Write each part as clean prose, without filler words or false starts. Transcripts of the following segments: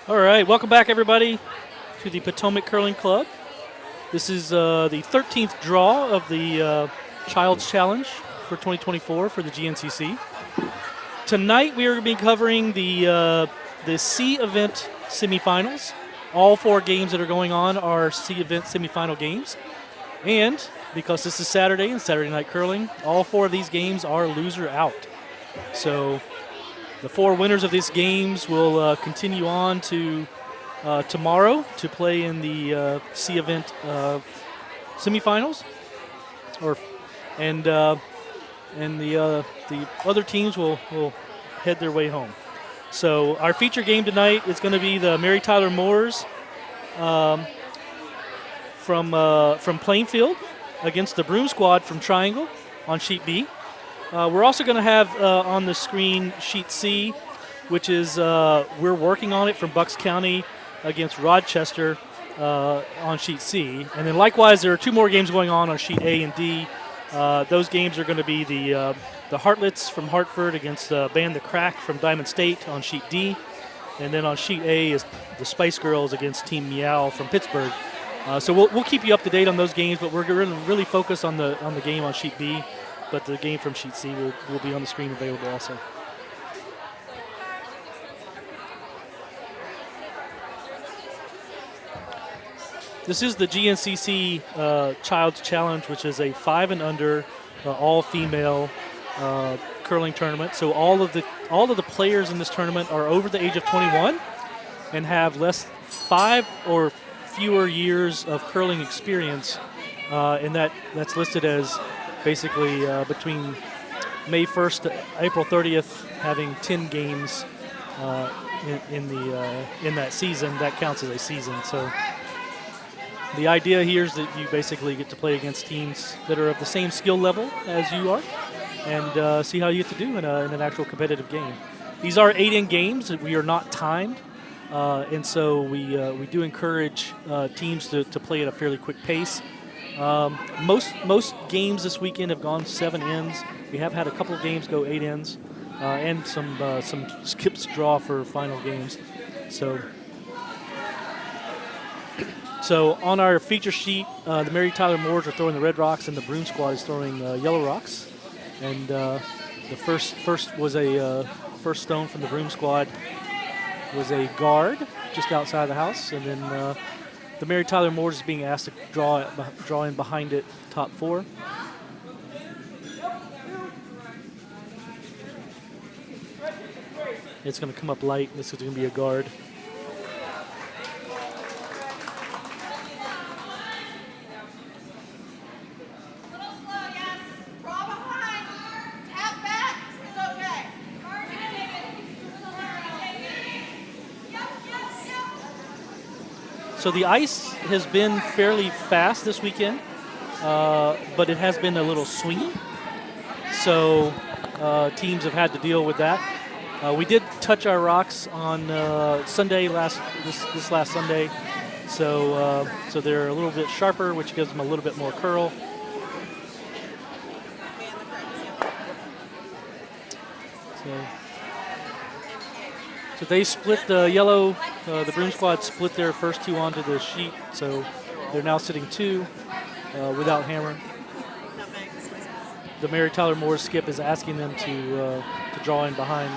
All right, welcome back, everybody, to the Potomac Curling Club. This is the 13th draw of the Child's Challenge for 2024 for the GNCC. Tonight, we are going to be covering the C event semifinals. All 4 games that are going on are C event semifinal games. And because this is Saturday and Saturday Night Curling, all 4 of these games are loser out. So the 4 winners of these games will continue on to tomorrow to play in the C event semifinals, and the other teams will head their way home. So our feature game tonight is going to be the Mary Tyler Moores from Plainfield against the Broom squad from Triangle on sheet B. We're also going to have on the screen sheet C, which is we're working on it from Bucks County against Rochester on sheet C. And then likewise, there are 2 more games going on sheet A and D. Those games are going to be the Hartlets from Hartford against Band the Crack from Diamond State on sheet D. And then on sheet A is the Spice Girls against Team Meow from Pittsburgh. So we'll keep you up to date on those games, but we're going to really focus on the game on sheet B. But the game from sheet C will be on the screen available also. This is the GNCC Child's Challenge, which is a 5 and under all-female curling tournament. So all of the players in this tournament are over the age of 21 and have 5 or fewer years of curling experience, and that's listed as basically between May 1st to April 30th, having 10 games in that season. That counts as a season. So the idea here is that you basically get to play against teams that are of the same skill level as you are, and see how you get to do in an actual competitive game. These are 8-in games. We are not timed, and so we do encourage teams to play at a fairly quick pace. Most games this weekend have gone 7 ins. We have had a couple of games go 8 ins, and some skips draw for final games. So on our feature sheet, the Mary Tyler Moores are throwing the red rocks, and the Broom squad is throwing yellow rocks. And the first was a first stone from the Broom squad was a guard just outside the house, and then the Mary Tyler Moores is being asked to draw in behind it, top 4. It's going to come up light. This is going to be a guard. So the ice has been fairly fast this weekend, but it has been a little swingy. So teams have had to deal with that. We did touch our rocks on Sunday this last Sunday, so they're a little bit sharper, which gives them a little bit more curl. So they split the yellow. The Broom squad split their first 2 onto the sheet, so they're now sitting 2 without hammer. The Mary Tyler Moore skip is asking them to draw in behind.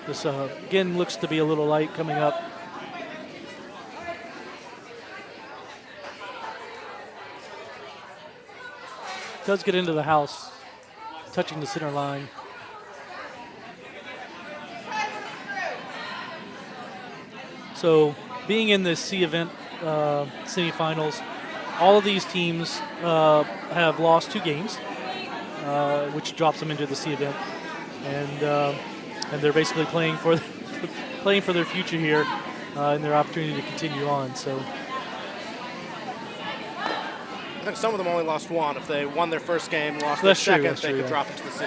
This again looks to be a little light coming up. Does get into the house, touching the center line. So being in the C event semifinals, all of these teams have lost 2 games, which drops them into the C event, and they're basically playing for their future here and their opportunity to continue on. So I think some of them only lost one. If they won their first game, lost their That's true, second, that's they true, could yeah. drop into the C.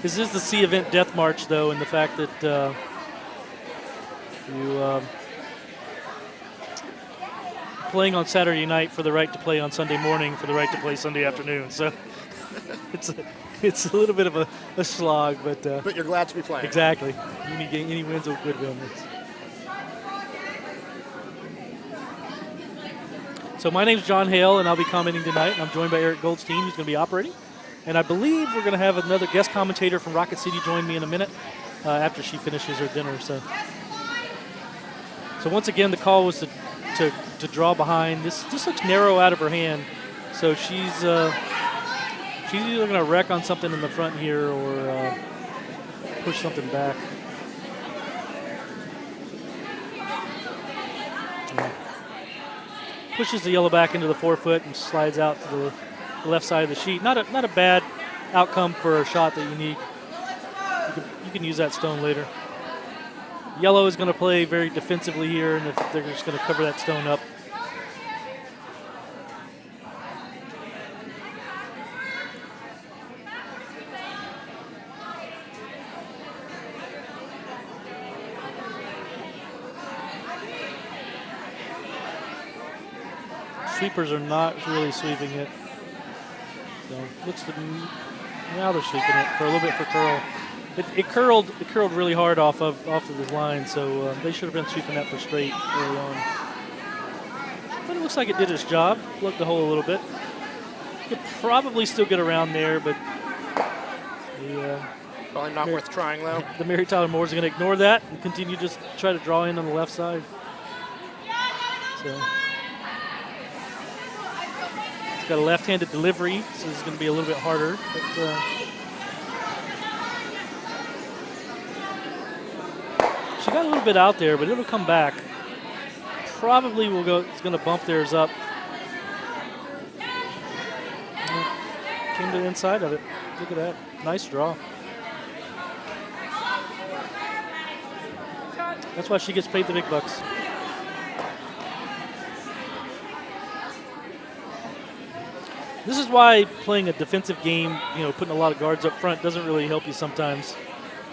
This is the C event death march, though, and the fact that playing on Saturday night for the right to play on Sunday morning for the right to play Sunday afternoon. So it's a little bit of a slog, but you're glad to be playing. Exactly. Any wins are good wins. So my name's John Hale, and I'll be commenting tonight. I'm joined by Eric Goldstein, who's going to be operating. And I believe we're going to have another guest commentator from Rocket City join me in a minute after she finishes her dinner. So once again, the call was to draw behind. This looks narrow out of her hand, so she's either going to wreck on something in the front here or push something back. Pushes the yellow back into the forefoot and slides out to the left side of the sheet. Not a bad outcome for a shot that you need. You can use that stone later. Yellow is going to play very defensively here, and if they're just going to cover that stone up. Sweepers are not really sweeping it. So now they're sweeping it for a little bit for curl. It curled really hard off of the line, so they should have been sweeping that for straight early on. But it looks like it did its job. Plugged the hole a little bit. Could probably still get around there, but probably not worth trying though. The Mary Tyler Moore's going to ignore that and continue just try to draw in on the left side. So. It's got a left-handed delivery, so it's going to be a little bit harder. But, she got a little bit out there, but it'll come back. Probably will go. It's going to bump theirs up. Came to the inside of it. Look at that. Nice draw. That's why she gets paid the big bucks. This is why playing a defensive game, putting a lot of guards up front doesn't really help you sometimes.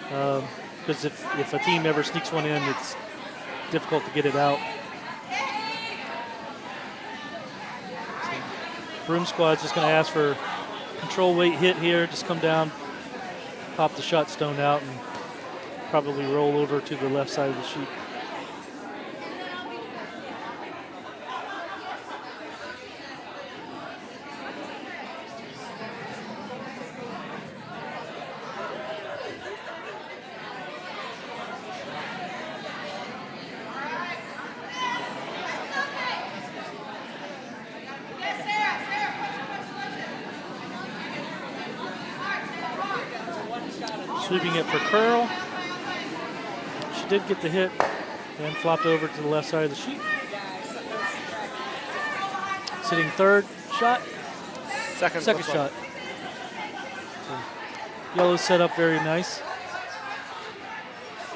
Because if a team ever sneaks one in, it's difficult to get it out. So, Broom squad's just going to ask for control weight hit here. Just come down, pop the shot stone out, and probably roll over to the left side of the sheet. Sweeping it for curl. She did get the hit and flopped over to the left side of the sheet. Sitting third shot. Second shot. So, yellow's set up very nice.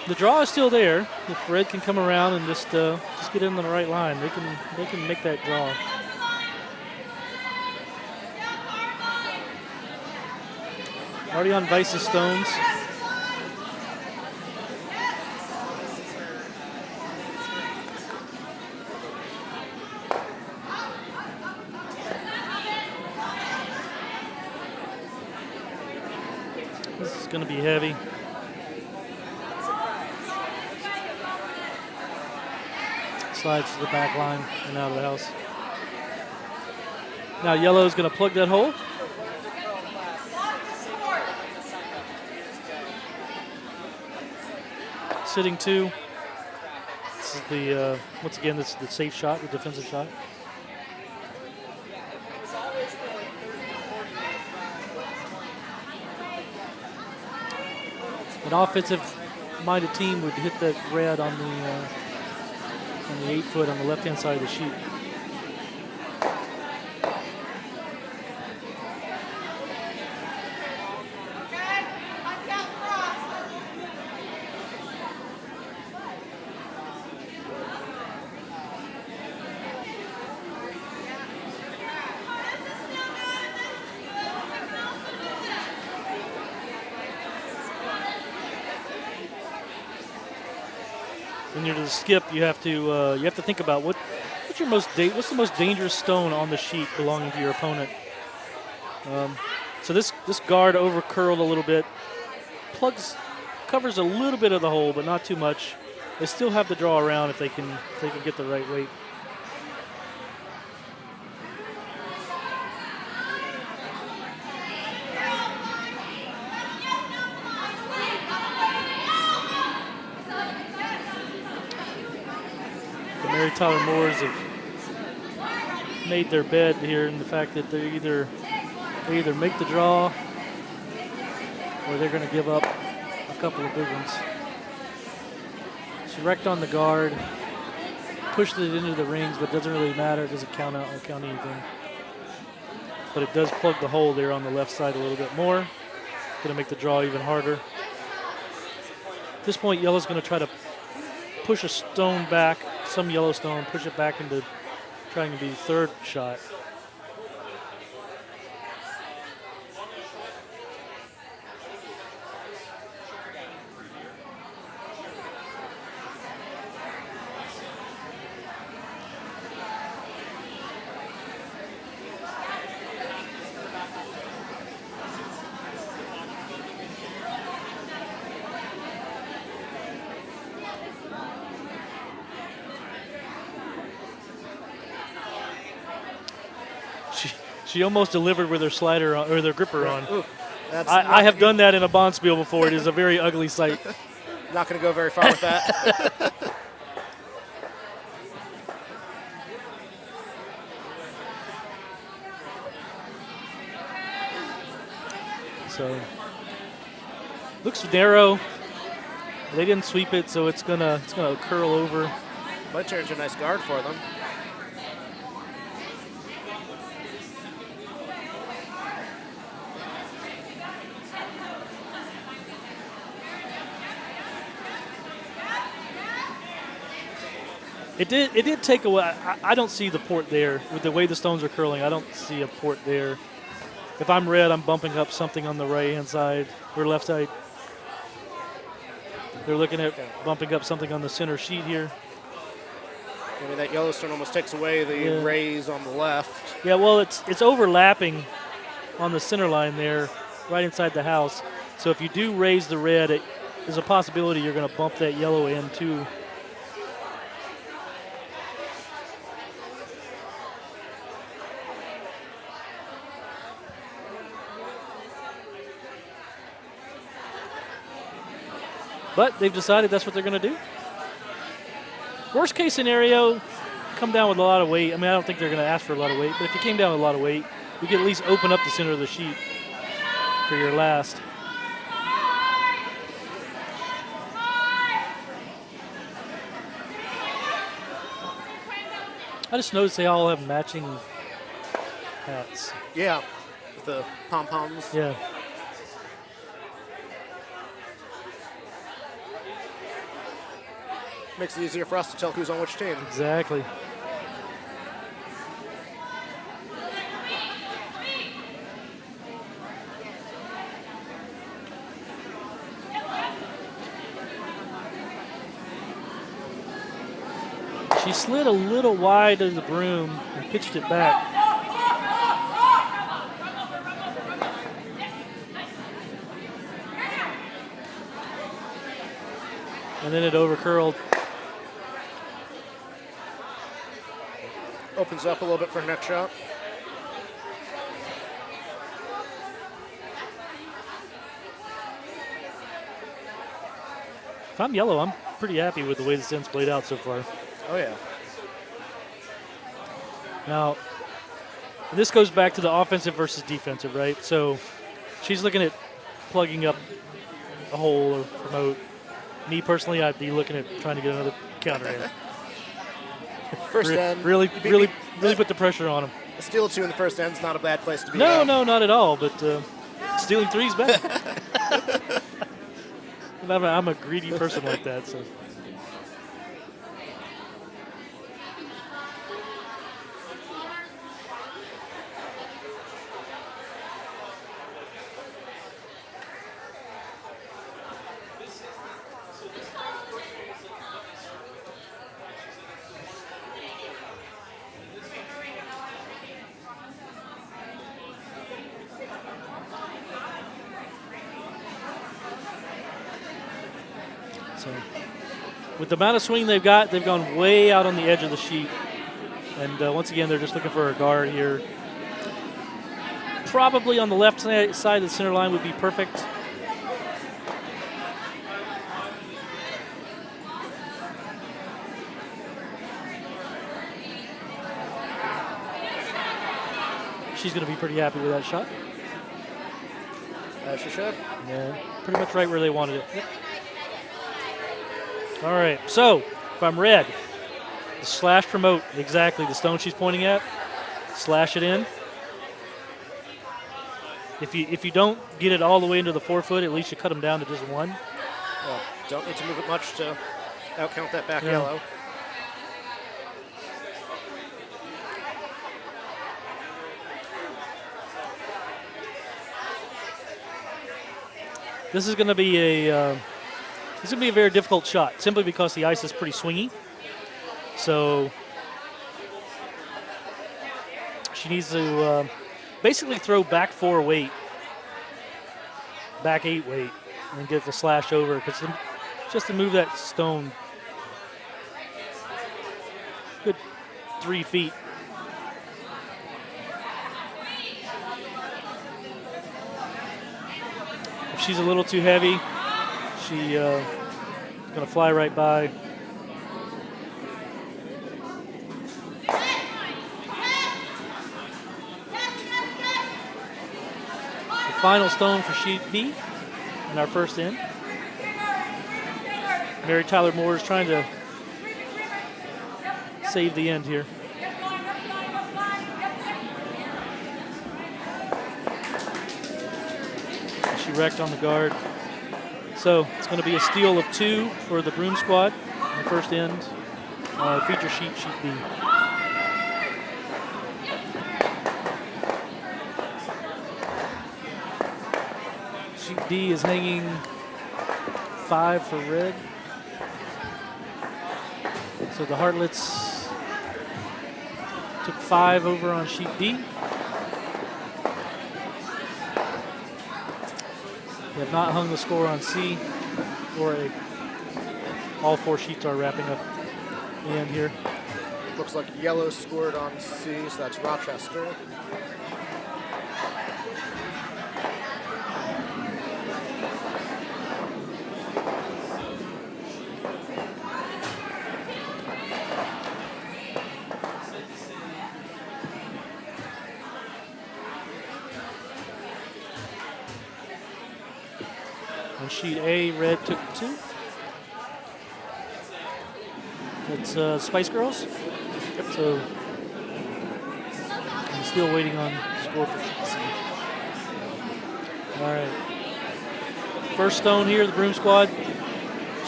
The draw is still there. If red can come around and just get in on the right line, they can make that draw. Already on Vice's stones. This is going to be heavy. Slides to the back line and out of the house. Now yellow's going to plug that hole. Sitting two. This is the once again, this is the safe shot, the defensive shot. An offensive-minded team would hit that red on the 8 foot on the left-hand side of the sheet. when you're to the skip, you have to think about what's the most dangerous stone on the sheet belonging to your opponent. So this guard over curled a little bit, covers a little bit of the hole, but not too much. They still have to draw around if they can get the right weight. The Mary Tyler Moores have made their bed here in the fact that they either make the draw or they're going to give up a couple of big ones. She wrecked on the guard, pushed it into the rings, but it doesn't really matter. It doesn't count out or count anything. But it does plug the hole there on the left side a little bit more. Going to make the draw even harder. At this point, yellow's going to try to push a stone back, some yellow stone, push it back into trying to be the third shot. She almost delivered with her slider on, or their gripper on. Ooh, I have done that in a bonspiel before. It is a very ugly sight. Not going to go very far with that. So looks narrow. They didn't sweep it, so it's gonna curl over. Might turn into a nice guard for them. It did take away. I don't see the port there. With the way the stones are curling, I don't see a port there. If I'm red, I'm bumping up something on the right-hand side or left side. They're looking at bumping up something on the center sheet here. I mean, that yellow stone almost takes away the raise on the left. Yeah, well, it's overlapping on the center line there, right inside the house. So if you do raise the red, there's a possibility you're going to bump that yellow in too. But they've decided that's what they're going to do. Worst case scenario, come down with a lot of weight. I mean, I don't think they're going to ask for a lot of weight, but if you came down with a lot of weight, you could at least open up the center of the sheet for your last. I just noticed they all have matching hats. Yeah, with the pom-poms. Yeah. Makes it easier for us to tell who's on which team. Exactly. She slid a little wide of the broom and pitched it back. And then it overcurled. Opens up a little bit for next shot. If I'm yellow, I'm pretty happy with the way this end's played out so far. Oh, yeah. Now, this goes back to the offensive versus defensive, right? So she's looking at plugging up a hole or promote. Me personally, I'd be looking at trying to get another counter in. First end. Really put the pressure on them. A steal 2 in the first end's not a bad place to be. No, not at all. But stealing 3's bad. I'm a greedy person like that. So. So with the amount of swing they've got, they've gone way out on the edge of the sheet. And once again, they're just looking for a guard here. Probably on the left side of the center line would be perfect. She's going to be pretty happy with that shot. As she should. Yeah, pretty much right where they wanted it. Yep. All right, so if I'm red, the slash promote, exactly the stone she's pointing at, slash it in. If you don't get it all the way into the 4 foot, at least you cut them down to just 1. Well, don't need to move it much to outcount that back yellow. This is going to be a very difficult shot, simply because the ice is pretty swingy. So she needs to basically throw back 4 weight, back 8 weight, and get the slash over. Because just to move that stone good 3 feet. If she's a little too heavy, she is going to fly right by. The final stone for sheet B in our first end. Mary Tyler Moore is trying to save the end here. She wrecked on the guard. So it's going to be a steal of 2 for the Broom squad in the first end. Feature sheet B. Sheet D is hanging 5 for red. So the Heartlets took 5 over on sheet D. They have not hung the score on C or A. All 4 sheets are wrapping up the end here. Looks like yellow scored on C, so that's Rochester. On sheet A, red took 2. That's Spice Girls. Yep. So I'm still waiting on score for sheet C. All right. First stone here, the Broom squad.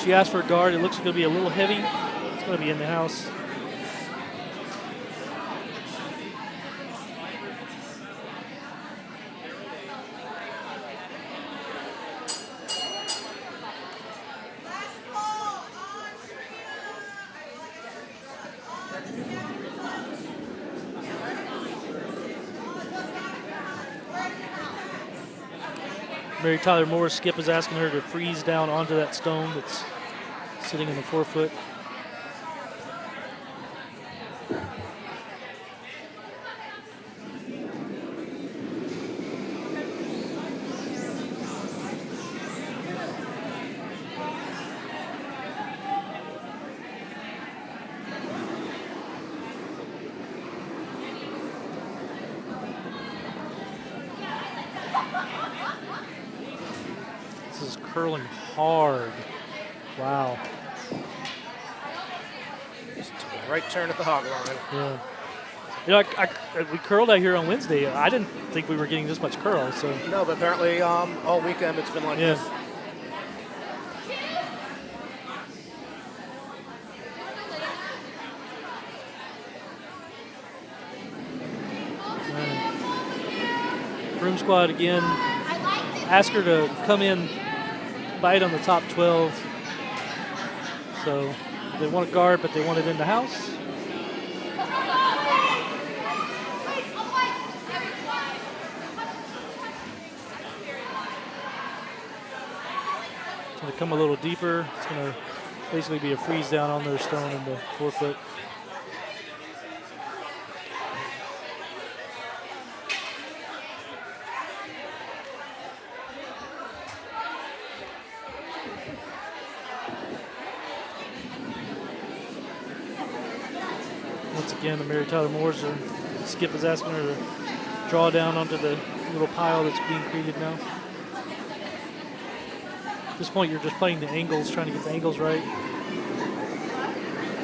She asked for a guard. It looks like it'll be a little heavy. It's going to be in the house. Mary Tyler Moore's skip is asking her to freeze down onto that stone that's sitting in the 4 foot. This is curling hard. Wow. Just took a right turn at the hog line. Yeah. You know, we curled out here on Wednesday. I didn't think we were getting this much curl. So No, but apparently all weekend it's been like this. Broom squad again. Ask her to come in, bite on the top 12. So they want a guard, but they want it in the house. It's going to come a little deeper. It's going to basically be a freeze down on their stone in the 4-foot. Once again, the Mary Tyler Moores are, Skip is asking her to draw down onto the little pile that's being created now. At this point, you're just playing the angles, trying to get the angles right, in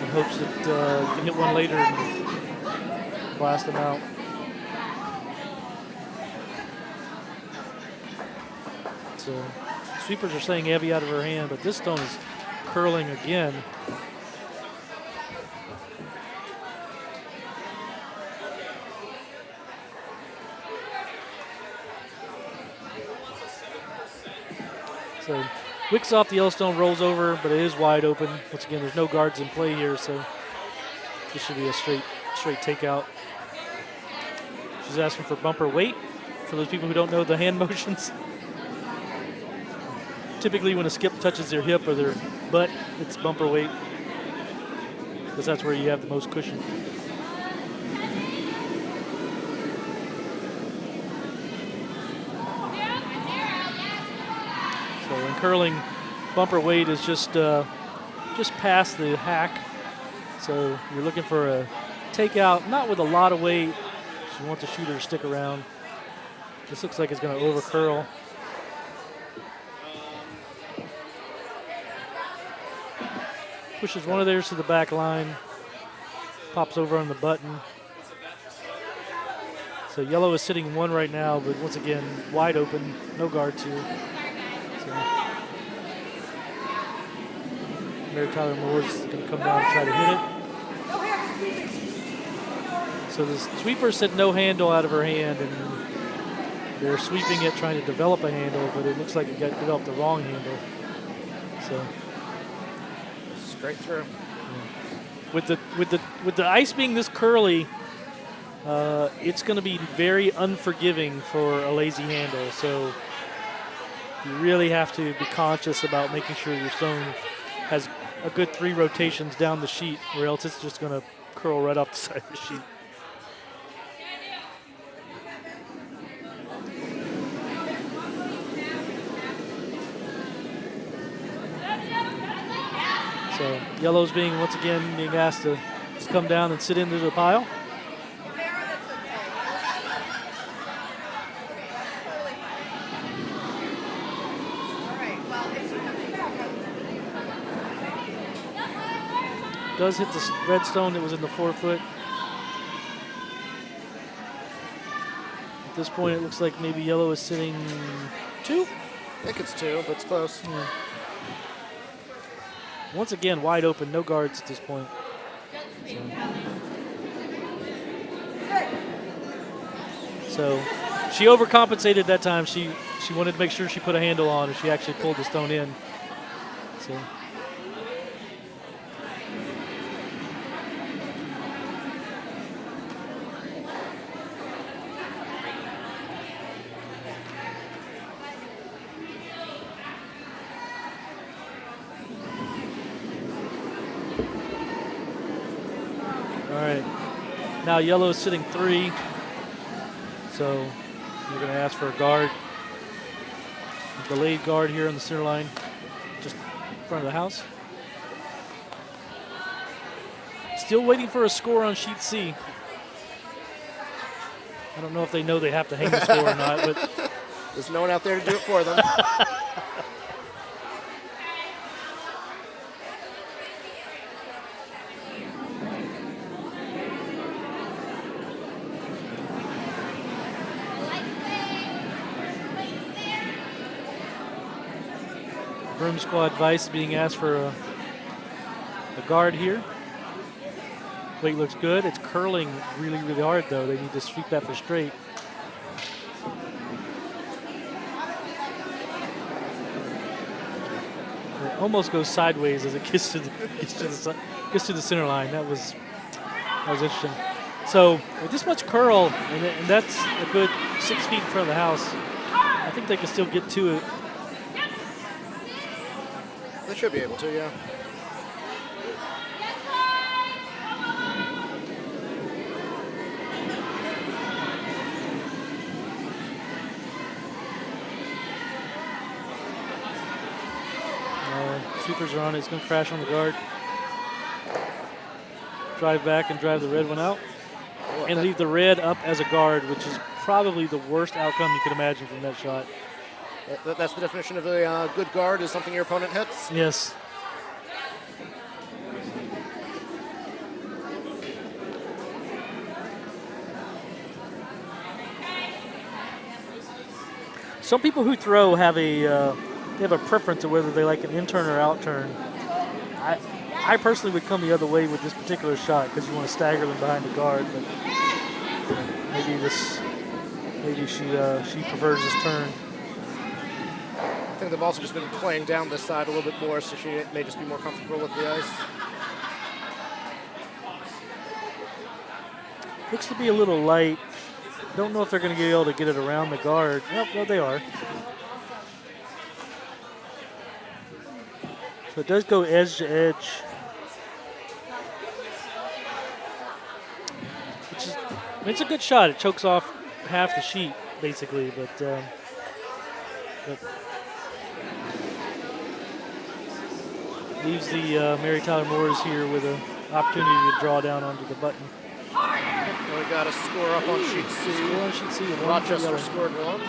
hopes that you can hit one later and blast them out. So sweepers are staying heavy out of her hand, but this stone is curling again. So wicks off the Yellowstone, rolls over, but it is wide open. Once again, there's no guards in play here, so this should be a straight takeout. She's asking for bumper weight. For those people who don't know the hand motions, typically when a skip touches their hip or their butt, it's bumper weight, because that's where you have the most cushion. So in curling, bumper weight is just past the hack. So you're looking for a takeout, not with a lot of weight. You want the shooter to stick around. This looks like it's going to over curl. Pushes one of theirs to the back line. Pops over on the button. So yellow is sitting one right now, but once again, wide open, no guards here. So Mary Tyler Moore's going to come down and try to hit it. So the sweeper said no handle out of her hand, and they're sweeping it, trying to develop a handle, but it looks like it got developed the wrong handle. So straight through. Yeah. With the ice being this curly, it's going to be very unforgiving for a lazy handle. So you really have to be conscious about making sure your stone has a good 3 rotations down the sheet, or else it's just going to curl right off the side of the sheet. So yellow's once again being asked to come down and sit into the pile. Does hit the red stone that was in the 4-foot. At this point, it looks like maybe yellow is sitting 2. I think it's 2, but it's close. Yeah. Once again, wide open, no guards at this point. So she overcompensated that time. She wanted to make sure she put a handle on, and she actually pulled the stone in. So. Now yellow is sitting 3, so you're going to ask for a guard. A delayed guard here on the center line, just in front of the house. Still waiting for a score on sheet C. I don't know if they know they have to hang the score or not, but there's no one out there to do it for them. Broom squad Vice being asked for a guard here. Weight looks good. It's curling really, really hard, though. They need to sweep that for straight. It almost goes sideways as it gets to the center line. That was interesting. So with this much curl, and that's a good 6 feet in front of the house, I think they can still get to it. They should be able to, yeah. Supers are on it. It's going to crash on the guard. Drive back and drive the red one out. And leave the red up as a guard, which is probably the worst outcome you could imagine from that shot. That's the definition of a good guard, is something your opponent hits. Yes. Some people who throw have a preference of whether they like an in turn or out turn. I personally would come the other way with this particular shot because you want to stagger them behind the guard. But maybe she prefers this turn. I think they've also just been playing down this side a little bit more, so she may just be more comfortable with the ice. Looks to be a little light. Don't know if they're going to be able to get it around the guard. Nope, no, they are. So it does go edge to edge. Which is, I mean, it's a good shot. It chokes off half the sheet, basically, but leaves the Mary Tyler Moores here with an opportunity to draw down onto the button. We got a score up on sheet C. Score on sheet C. Rochester scored 1.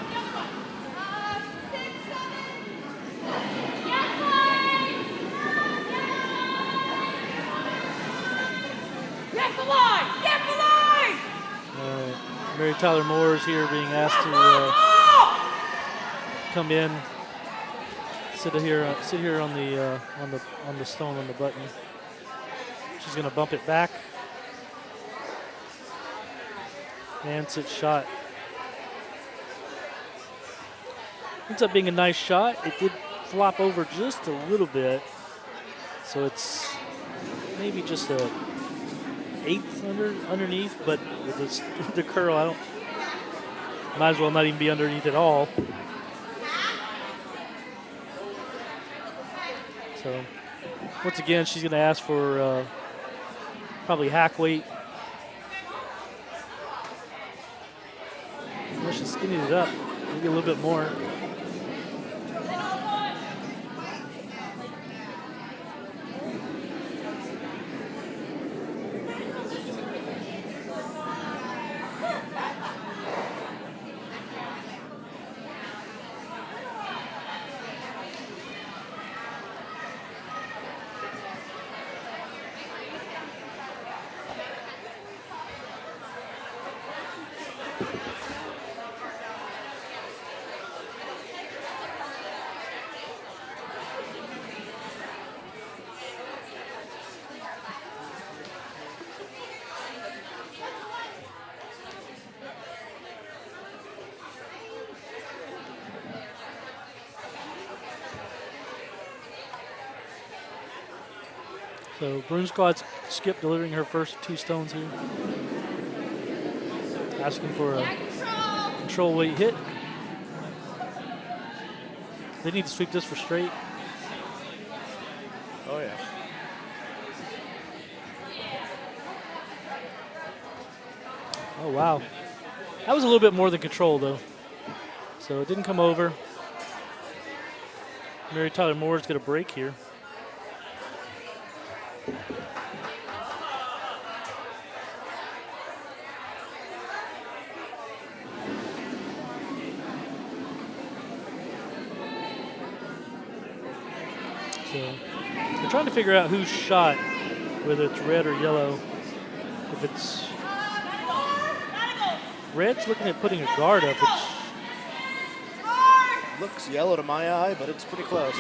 Mary Tyler Moore is here being asked to come in, sit here on the stone on the button. She's going to bump it back. And sit shot. Ends up being a nice shot. It did flop over just a little bit, so it's maybe just a eighth underneath, but with the curl, might as well not even be underneath at all. So once again, she's going to ask for probably hack weight. She's skinning it up, maybe a little bit more. So Broom Squad's Skip delivering her first 2 stones here. Asking for a control weight hit. They need to sweep this for straight. Oh, yeah. Oh, wow. That was a little bit more than control, though. So it didn't come over. Mary Tyler Moore's got a break here. So we're trying to figure out whose shot, whether it's red or yellow. If it's red's looking at putting a guard up, which looks yellow to my eye, but it's pretty close.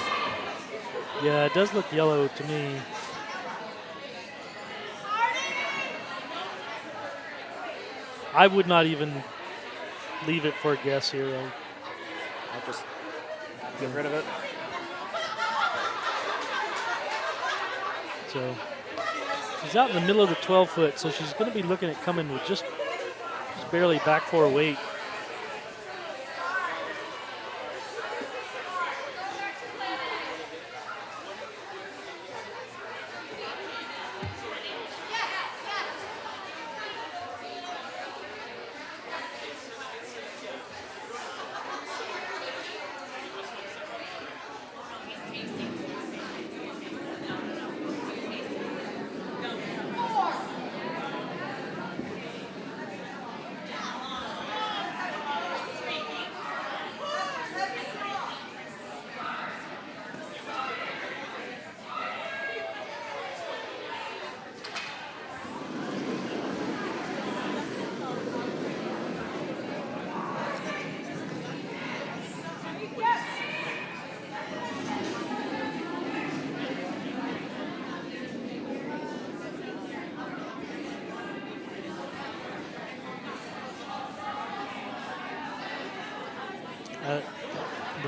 Yeah, it does look yellow to me. I would not even leave it for a guess here. I'll just get rid of it. So she's out in the middle of the 12-foot, so she's going to be looking at coming with just barely back 4 weight.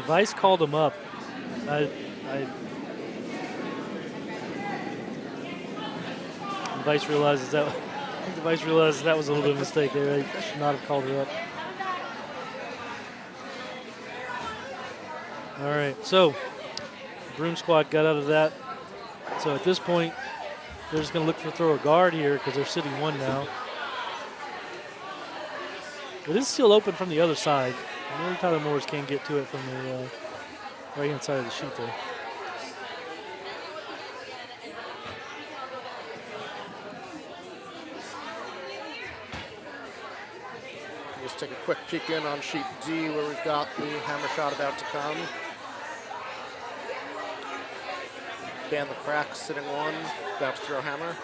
Vice called him up. Vice realizes that. I think the Vice realizes that was a little bit of a mistake there. They should not have called her up. All right, so Broom squad got out of that. So at this point, they're just going to look for throw a guard here because they're sitting one now. It is still open from the other side. Maybe Tyler Morris can't get to it from the right-hand side of the sheet there. Just take a quick peek in on sheet D where we've got the hammer shot about to come. Dan the Crack sitting one, about to throw hammer.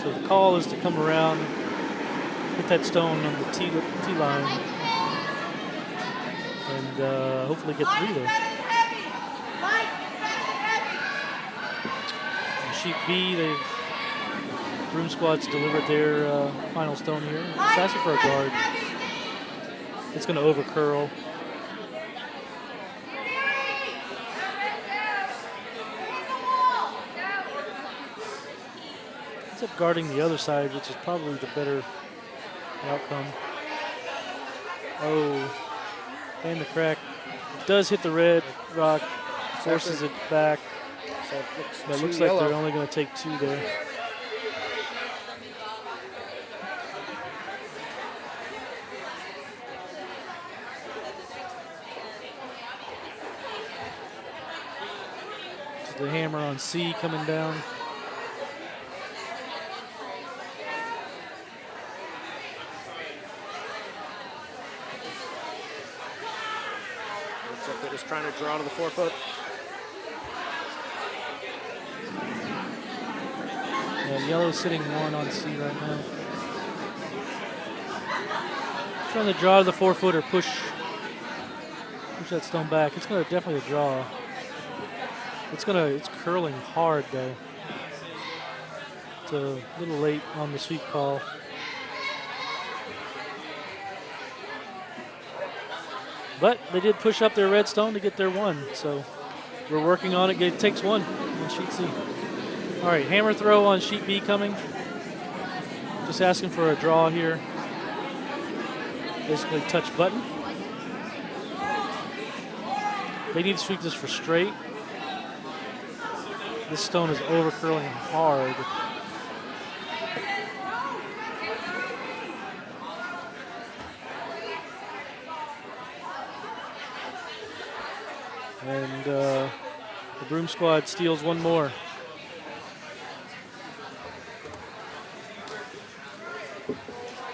So the call is to come around, hit that stone on the tee line, and hopefully get through there. On sheet B, Broom squad's delivered their final stone here. It's asking for a guard. It's going to over curl. Ends up guarding the other side, which is probably the better outcome. Oh, and the crack does hit the red rock, forces it back. So It looks like they're only going to take two there. The hammer on C coming down. Looks like they're just trying to draw to the 4-foot. Yeah, yellow's sitting one on C right now. Trying to draw to the 4-foot or push that stone back. It's going to definitely a draw. It's curling hard though. It's a little late on the sweep call. But they did push up their red stone to get their one, so we're working on it. It takes one on sheet C. All right, hammer throw on sheet B coming. Just asking for a draw here. Basically touch button. They need to sweep this for straight. This stone is over curling hard. And the Broom squad steals one more.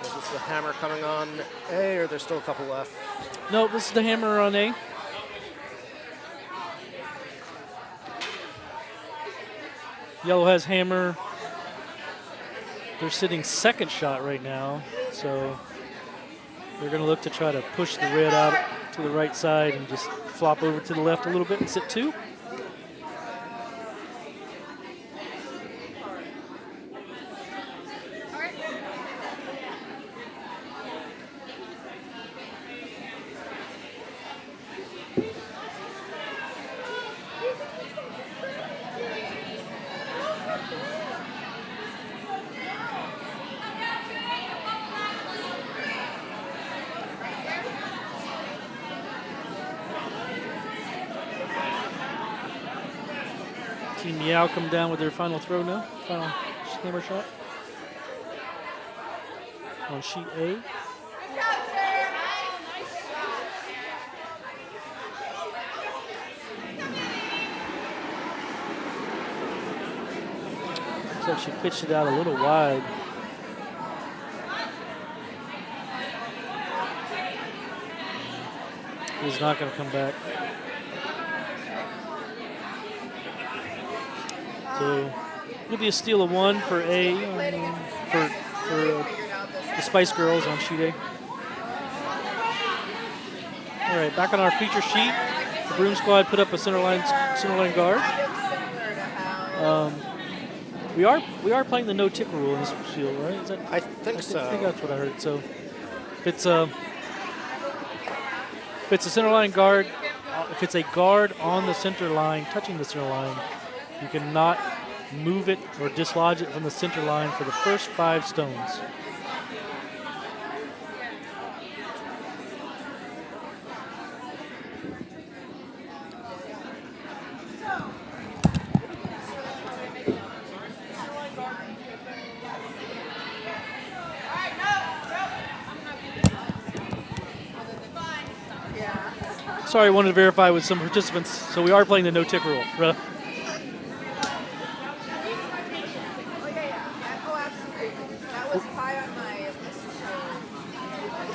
Is this the hammer coming on A, or there's still a couple left? No, this is the hammer on A. Yellow has hammer. They're sitting second shot right now, so they're going to look to try to push the red out to the right side and just flop over to the left a little bit and sit two. Team Meow come down with their final throw now, final hammer shot on sheet A. Looks like she pitched it out a little wide. He's not going to come back. So it'll be a steal of one for A, for the Spice Girls on sheet A. All right, back on our feature sheet, the Broom squad put up a center line guard. We are playing the no tick rule in this field, right? Is that, I think so. I think that's what I heard. So if it's a center line guard, if it's a guard on the center line, touching the center line, you cannot move it or dislodge it from the center line for the first 5 stones. Sorry, I wanted to verify with some participants. So we are playing the no tick rule.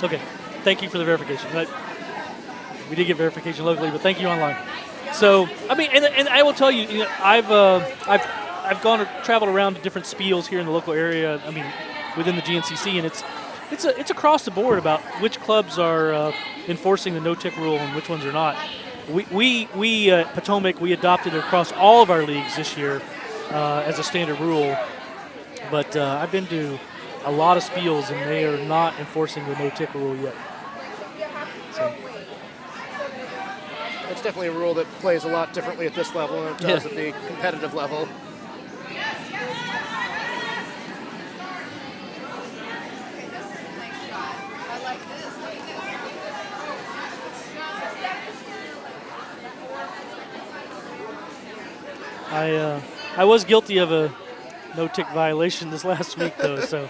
Okay, thank you for the verification. We did get verification locally, but thank you online. So I mean, and I will tell you, you know, I've gone or traveled around to different spiels here in the local area. I mean, within the GNCC, and it's across the board about which clubs are enforcing the no tick rule and which ones are not. We at Potomac, we adopted it across all of our leagues this year as a standard rule. But I've been to a lot of spiels, and they are not enforcing the no tick rule yet. So. It's definitely a rule that plays a lot differently at this level than it does at the competitive level. I was guilty of a no tick violation this last week, though. So.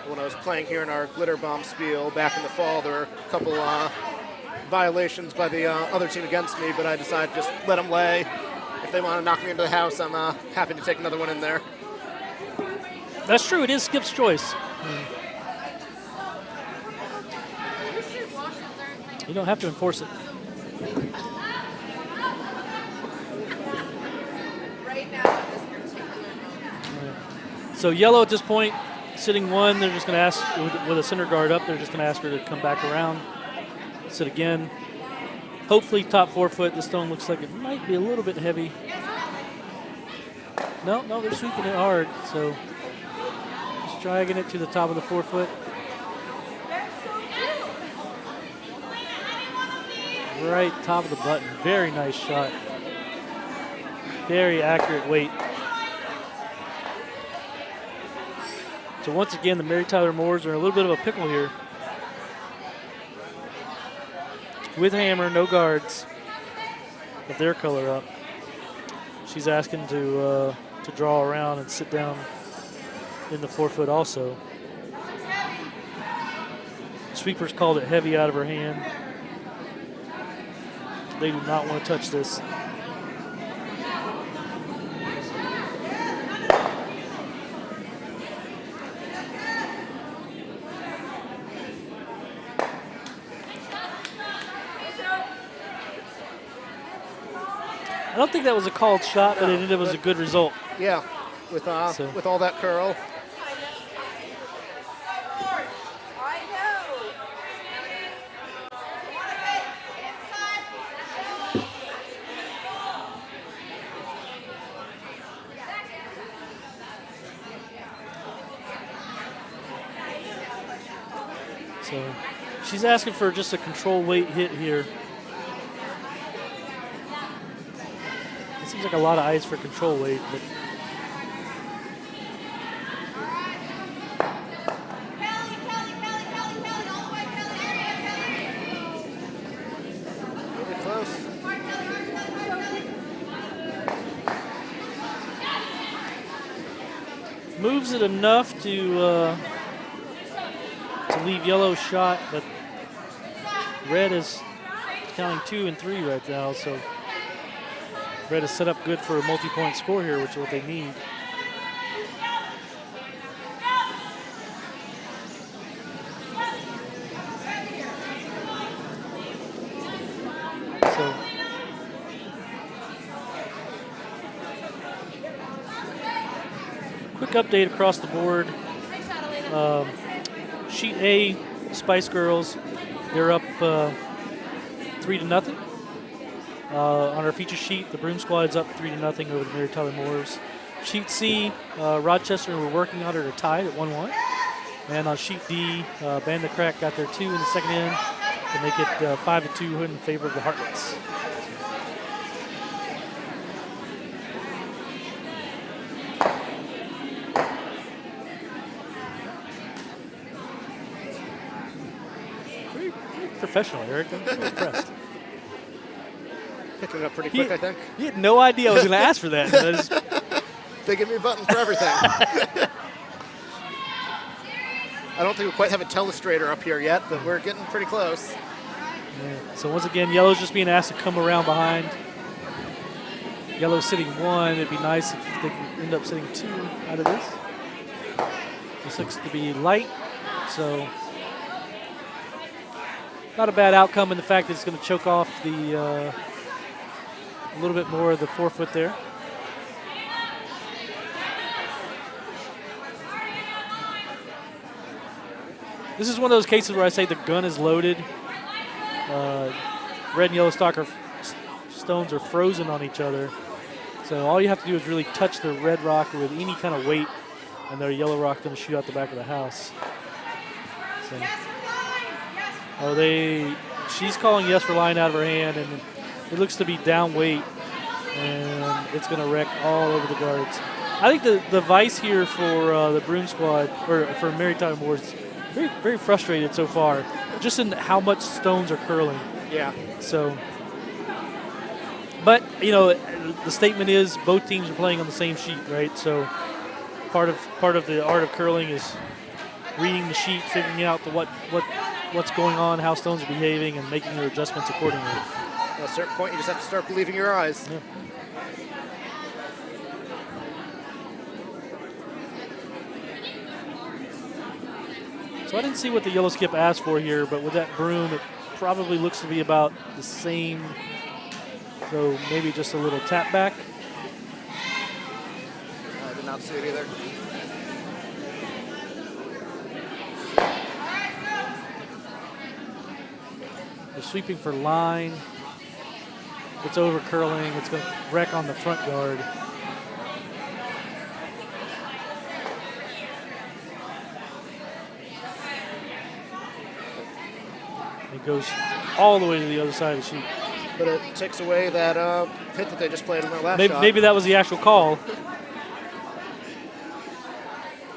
When I was playing here in our glitter bomb spiel back in the fall, there were a couple violations by the other team against me, but I decided to just let them lay. If they want to knock me into the house, I'm happy to take another one in there. That's true. It is Skip's choice. You don't have to enforce it. So yellow at this point, sitting 1, they're just going to ask, with a center guard up, they're just going to ask her to come back around, sit again. Hopefully top 4 foot. The stone looks like it might be a little bit heavy. No, they're sweeping it hard. So just dragging it to the top of the 4 foot. Right top of the button. Very nice shot. Very accurate weight. So once again, the Mary Tyler Moores are in a little bit of a pickle here. With hammer, no guards, of their color up. She's asking to draw around and sit down in the 4 foot also. Sweepers called it heavy out of her hand. They do not want to touch this. I don't think that was a called shot, but it was a good result. Yeah, with all that curl. So she's asking for just a control weight hit here. It seems like a lot of ice for control weight, but Really close. moves it enough to leave yellow shot, but red is counting 2 and 3 right now, so red is set up good for a multi-point score here, which is what they need. So quick update across the board. Sheet A, Spice Girls, they're up 3-0. On our feature sheet, the Broom Squad's up 3-0 over the Mary Tyler Moors. Sheet C, Rochester were working on it or tied at 1-1. And on sheet D, Band the Crack got their 2 in the second inning to make it 5-2 in favor of the Heartlets. Very professional, Eric. I'm impressed. Picking it up pretty quick, I think. He had no idea I was going to ask for that. They give me a button for everything. I don't think we quite have a telestrator up here yet, but we're getting pretty close. Yeah. So once again, Yellow's just being asked to come around behind. Yellow's sitting 1. It'd be nice if they could end up sitting 2 out of this. This looks to be light, so not a bad outcome in the fact that it's going to choke off the a little bit more of the forefoot there. This is one of those cases where I say the gun is loaded. Red and yellow stones are frozen on each other. So all you have to do is really touch the red rock with any kind of weight, and their yellow rock going to shoot out the back of the house. So, she's calling yes for line out of her hand, and it looks to be down weight, and it's going to wreck all over the guards. I think the vice here for the Broom Squad, or for Mary Tyler Moore, is very, very frustrated so far, just in how much stones are curling. Yeah. So, but, you know, the statement is both teams are playing on the same sheet, right? So part of the art of curling is reading the sheet, figuring out what's going on, how stones are behaving, and making your adjustments accordingly. At a certain point, you just have to start believing your eyes. Yeah. So I didn't see what the yellow skip asked for here, but with that broom, it probably looks to be about the same. So maybe just a little tap back. I did not see it either. They're sweeping for line. It's over curling. It's going to wreck on the front guard. It goes all the way to the other side of the sheet. But it takes away that hit that they just played in their last shot. Maybe that was the actual call.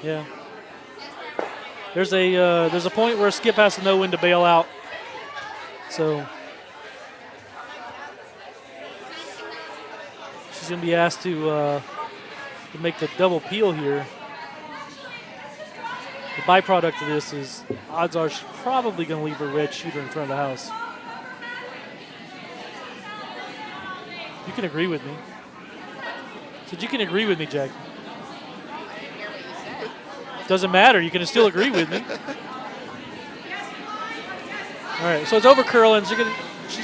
Yeah. There's a point where Skip has to know when to bail out. So she's going to be asked to make the double peel here. The byproduct of this is odds are she's probably going to leave her red shooter in front of the house. You can agree with me. So you can agree with me, Jack. Doesn't matter. You can still agree with me. All right, so it's over curling. She's going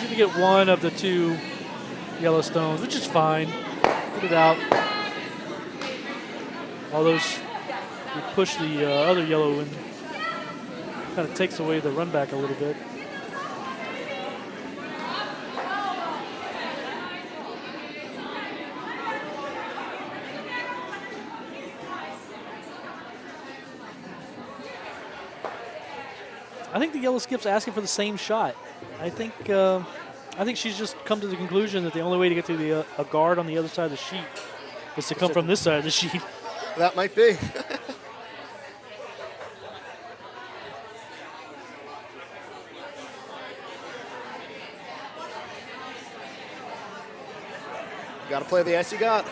to get one of the 2 yellow stones, which is fine. Put it out. All those, you push the other yellow and kind of takes away the run back a little bit. I think the yellow skip's asking for the same shot. I think she's just come to the conclusion that the only way to get to a guard on the other side of the sheet is to come from this side of the sheet. That might be. Got to play the ice you got.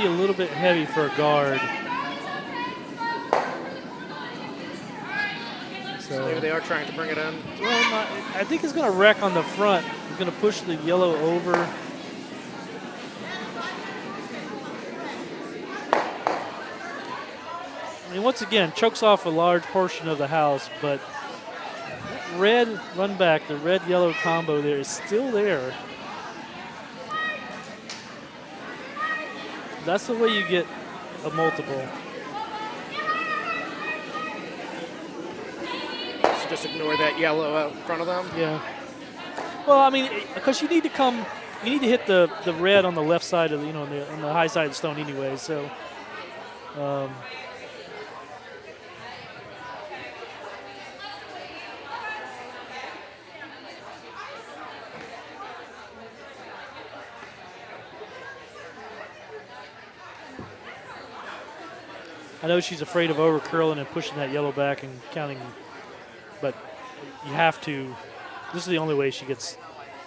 A little bit heavy for a guard. trying to bring it in. Well, I think he's going to wreck on the front. He's going to push the yellow over. I mean, once again, chokes off a large portion of the house, but that red run back, the red-yellow combo there is still there. That's the way you get a multiple. So just ignore that yellow out in front of them. Yeah. Well, I mean, because you need to hit the red on the left side of the, on the high side of the stone anyway. So, I know she's afraid of over curling and pushing that yellow back and counting, but you have to. This is the only way she gets.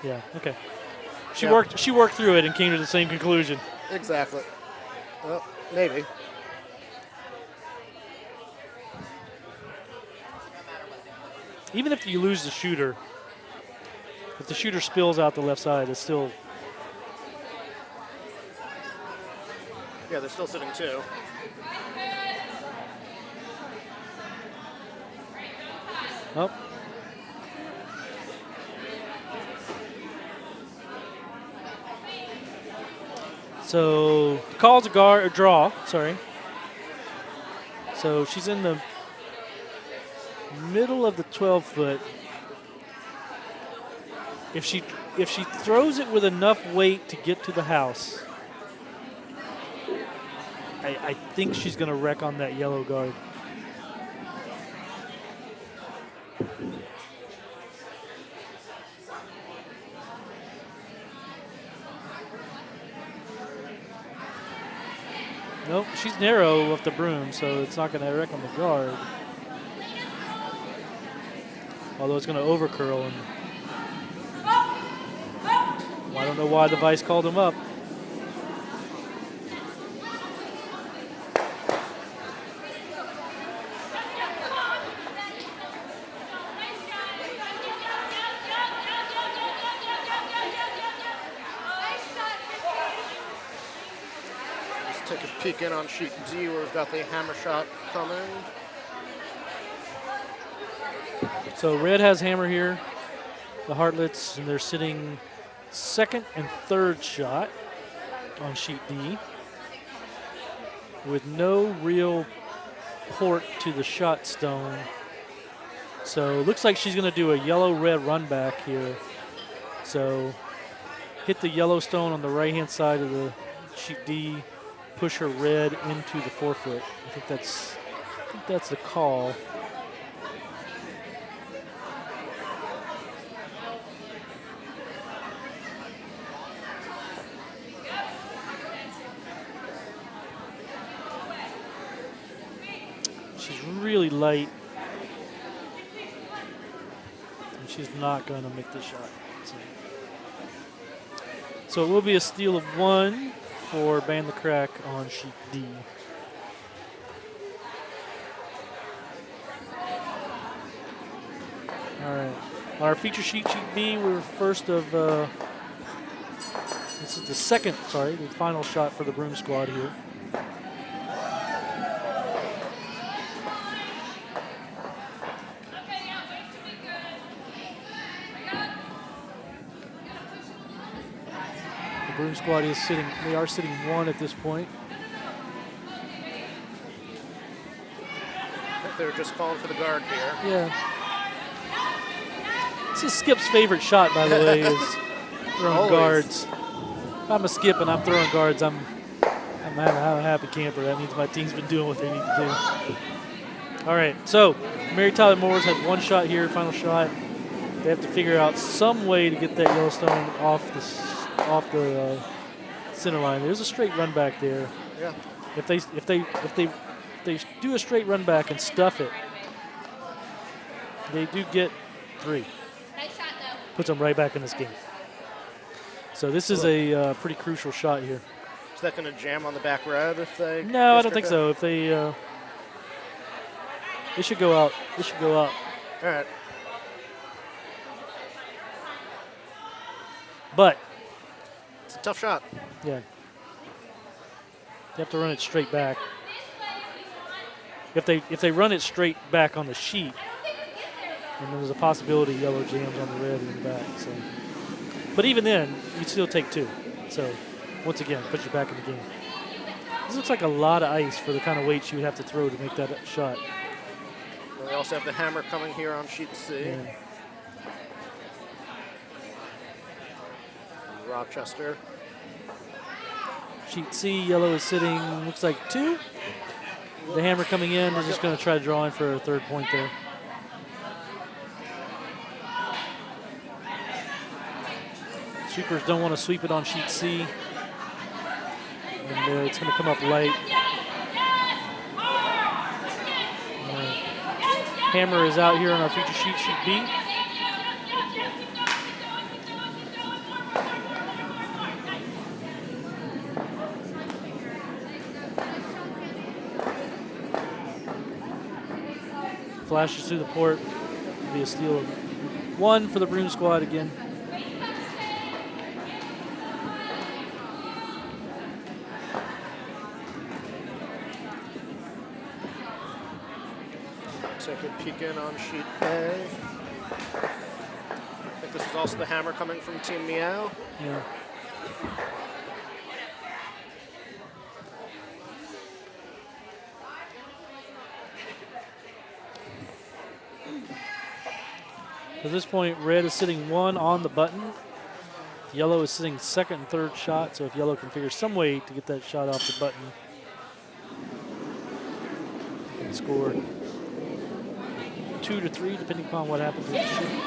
Yeah. Okay. She worked through it and came to the same conclusion. Exactly. Well, maybe. Even if you lose the shooter, if the shooter spills out the left side, it's still. Yeah, they're still sitting 2. Oh. So calls a draw. Sorry. So she's in the middle of the 12-foot. If she throws it with enough weight to get to the house, I think she's going to wreck on that yellow guard. Nope, she's narrow with the broom, so it's not going to wreck on the guard. Although it's going to over curl. And well, I don't know why the vice called him up. Take a peek in on sheet D where we've got the hammer shot coming. So red has hammer here, the Heartlets, and they're sitting second and third shot on sheet D with no real port to the shot stone. So it looks like she's going to do a yellow-red run back here. So hit the yellow stone on the right-hand side of the sheet D, push her red into the 4-foot. I think that's the call. She's really light, and she's not going to make the shot. So it will be a steal of 1 for Ban the Crack on sheet D. All right. On our feature sheet, sheet B, we're first of, this is the final shot for the Broom squad here. Broom squad is sitting, they are sitting 1 at this point. I think they're just calling for the guard here. Yeah. This is Skip's favorite shot, by the way, is throwing guards. If I'm a Skip and I'm throwing guards, I'm a happy camper. That means my team's been doing what they need to do. All right, so Mary Tyler Moores has 1 shot here, final shot. They have to figure out some way to get that Yellowstone off the center line. There's a straight run back there. Yeah. If they do a straight run back and stuff it, they do get 3. Nice shot, though. Puts them right back in this game. So this is a pretty crucial shot here. Is that going to jam on the back red if they? No, I don't think so. If they should go out. It should go out. All right. But It's a tough shot. yeah, you have to run it straight back. If they run it straight back on the sheet, then there's a possibility yellow jams on the red in the back. So, but even then, you still take 2. So once again, put you back in the game. This looks like a lot of ice for the kind of weights you would have to throw to make that shot. We also have the hammer coming here on sheet C. Yeah. Rochester. Sheet C, yellow is sitting, looks like 2. The hammer coming in, they're just going to try to draw in for a 3rd point there. Sweepers don't want to sweep it on sheet C. And it's going to come up light. Hammer is out here on our feature sheet, sheet B. Flashes through the port. It'll be a steal of 1 for the Broom squad again. Take a peek in on sheet A. I think this is also the hammer coming from Team Meow. Yeah. At this point, red is sitting 1 on the button. Yellow is sitting 2nd and 3rd shot, so if yellow can figure some way to get that shot off the button, they can score 2 to 3, depending upon what happens with the shoot.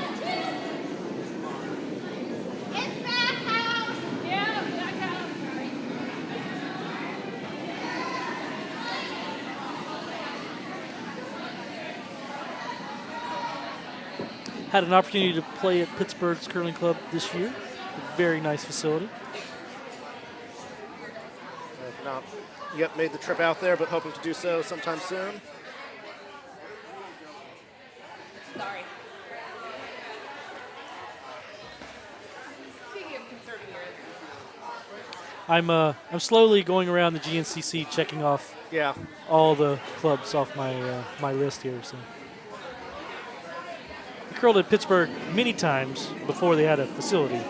Had an opportunity to play at Pittsburgh's Curling Club this year. A very nice facility. I've not yet made the trip out there, but hoping to do so sometime soon. Sorry. Speaking of conserving your I'm slowly going around the GNCC checking off Yeah. all the clubs off my my list here. So I curled at Pittsburgh many times before they had a facility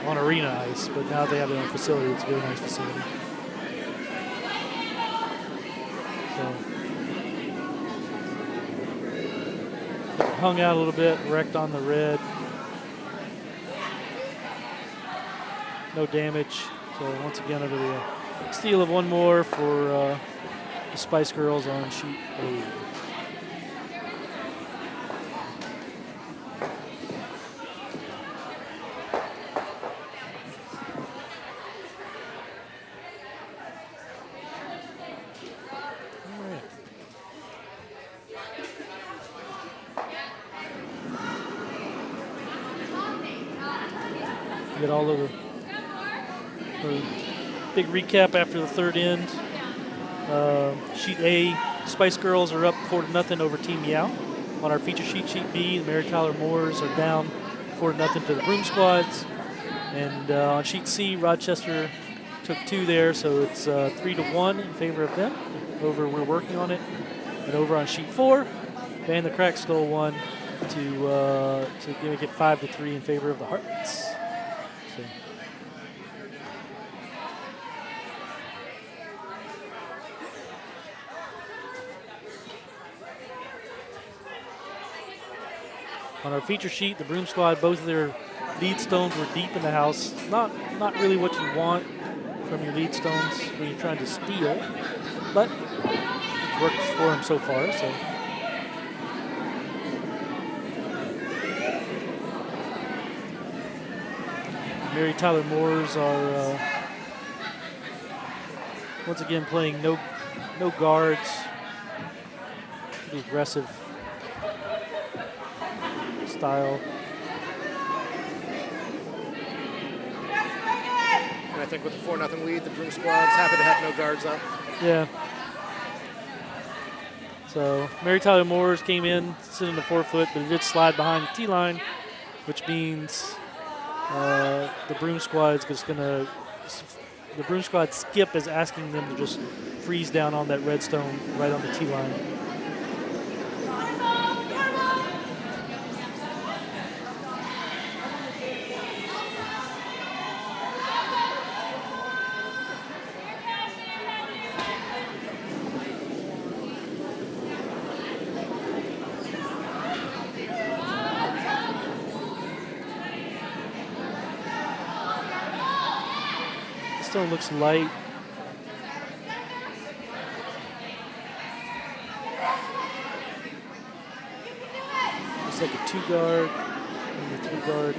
on arena ice, but now they have their own facility. It's a very nice facility. So hung out a little bit, wrecked on the red. No damage. So once again, it'll be a steal of 1 more for the Spice Girls on sheet A. Get all of the big recap after the 3rd end. Sheet A, Spice Girls are up 4-0 over Team Meow. On our feature sheet, sheet B, the Mary Tyler Moores are down 4-0 to the Broom squads. And on sheet C, Rochester took 2 there, so it's 3-1 in favor of them. Over, we're working on it. And over on sheet 4, Van the Crack stole 1 to make it 5-3 in favor of the Hearts. So. On our feature sheet, the Broom squad, both of their lead stones were deep in the house. Not really what you want from your lead stones when you're trying to steal, but it's worked for them so far. So. Mary Tyler Moores are once again playing no guards, pretty aggressive style. And I think with the 4-0 lead, the Broom squad's happy to have no guards up. Yeah. So Mary Tyler Moores came in sitting in the 4-foot, but it did slide behind the T-line, which means the Broom squad is just going to. The Broom squad skip is asking them to just freeze down on that redstone right on the tee line. Stone looks light. Looks like a 2-guard and a 3-guard.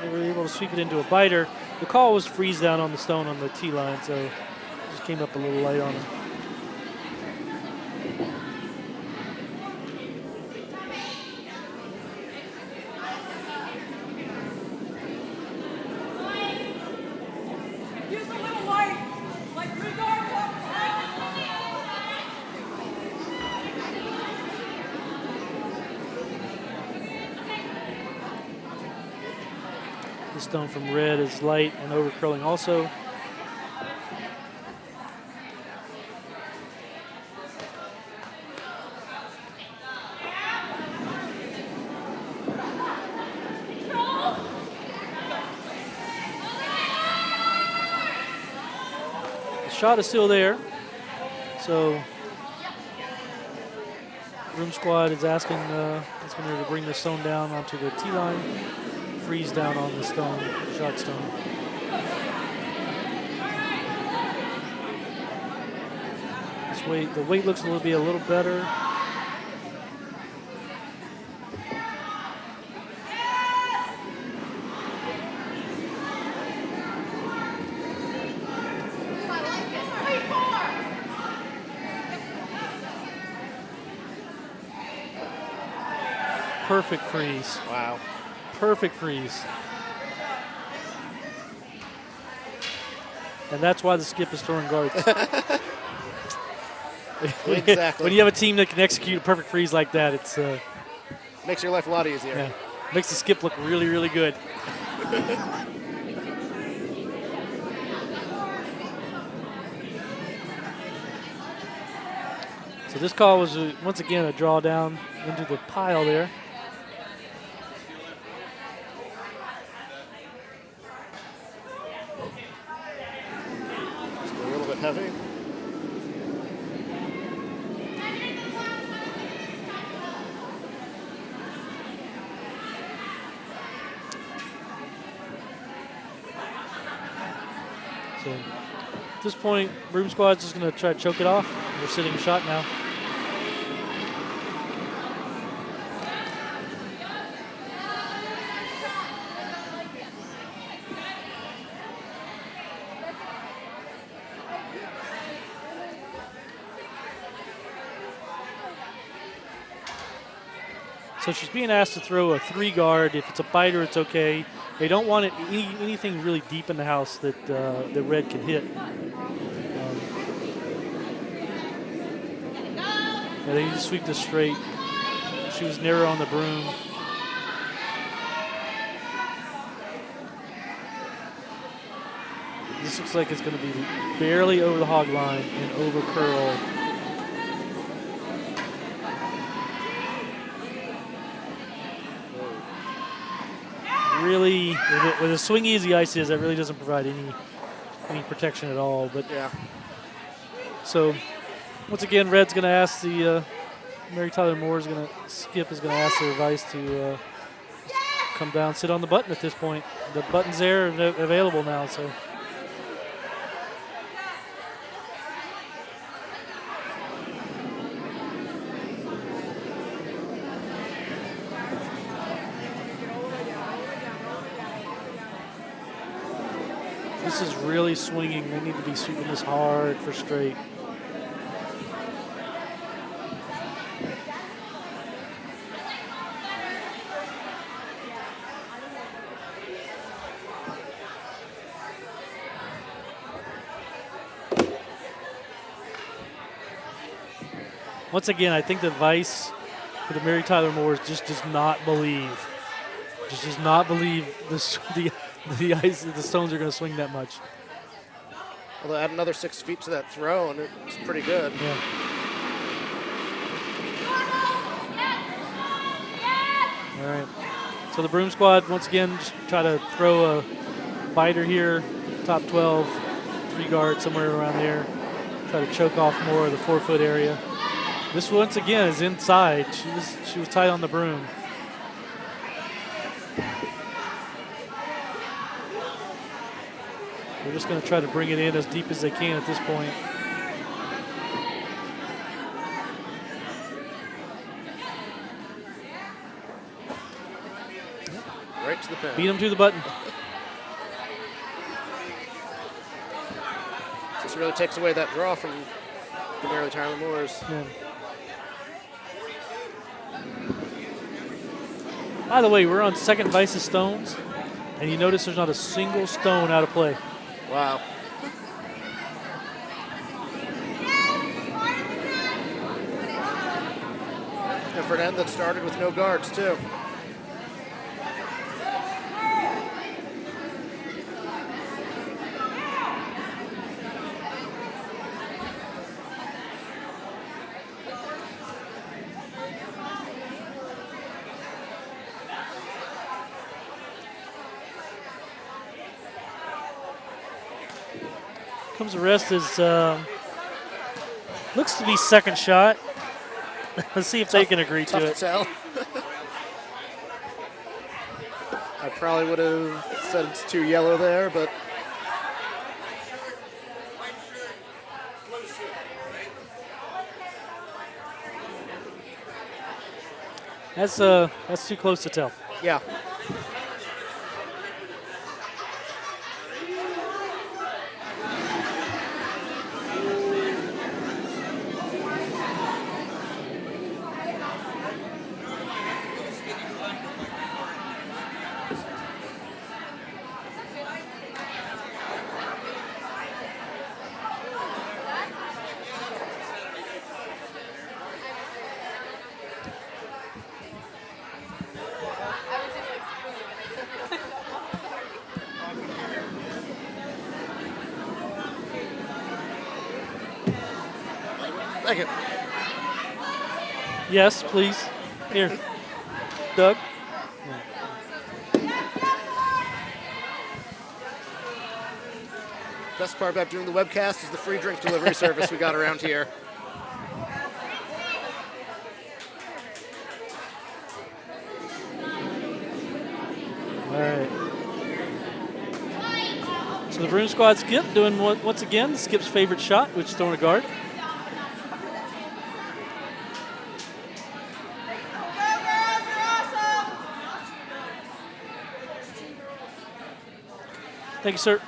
They were able to sweep it into a biter. The call was freeze down on the stone on the tee line, so it just came up a little light on him. The stone from red is light and over curling also. The shot is still there. So Broom squad is asking to bring the stone down onto the tee line. Freeze down on the stone, shot stone. This weight, the weight looks to be a little better. Perfect freeze. Wow. Perfect freeze. And that's why the skip is throwing guards. Exactly. When you have a team that can execute a perfect freeze like that, it's makes your life a lot easier. yeah, makes the skip look really, really good. So this call was once again a draw down into the pile there. A little bit heavy. So at this point, Broom squad's just going to try to choke it off. We're sitting shot now. So she's being asked to throw a 3-guard. If it's a biter, it's okay. They don't want it anything really deep in the house that the red can hit. Yeah, they need to sweep this straight. She was narrow on the broom. This looks like it's going to be barely over the hog line and over curl. Really, with as swingy as the ice is, that really doesn't provide any protection at all. But yeah. So once again, red's going to ask the Mary Tyler Moore is going to skip is going to ask the Vice to come down, sit on the button at this point. The button's there and available now. So. This is really swinging. They need to be sweeping this hard for straight. Once again, I think the Vice for the Mary Tyler Moores just does not believe. Just does not believe this, the ice, the stones are going to swing that much. Although add another 6 feet to that throw, and it's pretty good. Yeah. All right. So the Broom squad, once again, just try to throw a biter here, top 12, 3 guard, somewhere around there. Try to choke off more of the 4-foot area. This once again is inside. She was tight on the Broom. They're just going to try to bring it in as deep as they can at this point. Right to the pin. Beat them to the button. This really takes away that draw from the Mary Tyler Moores. Yeah. By the way, we're on second vice stones, and you notice there's not a single stone out of play. Wow. And for an end that started with no guards, too. Comes the rest is, looks to be second shot. Let's see if they can agree to Tough it. to tell. I probably would have said it's too yellow there, but That's too close to tell. yeah. Thank you. Yes, please. Here, Doug. Best part about doing the webcast is the free drink delivery service we got around here. All right. So the Broom squad skip doing once again Skip's favorite shot, which is throwing a guard. Thank you, sir.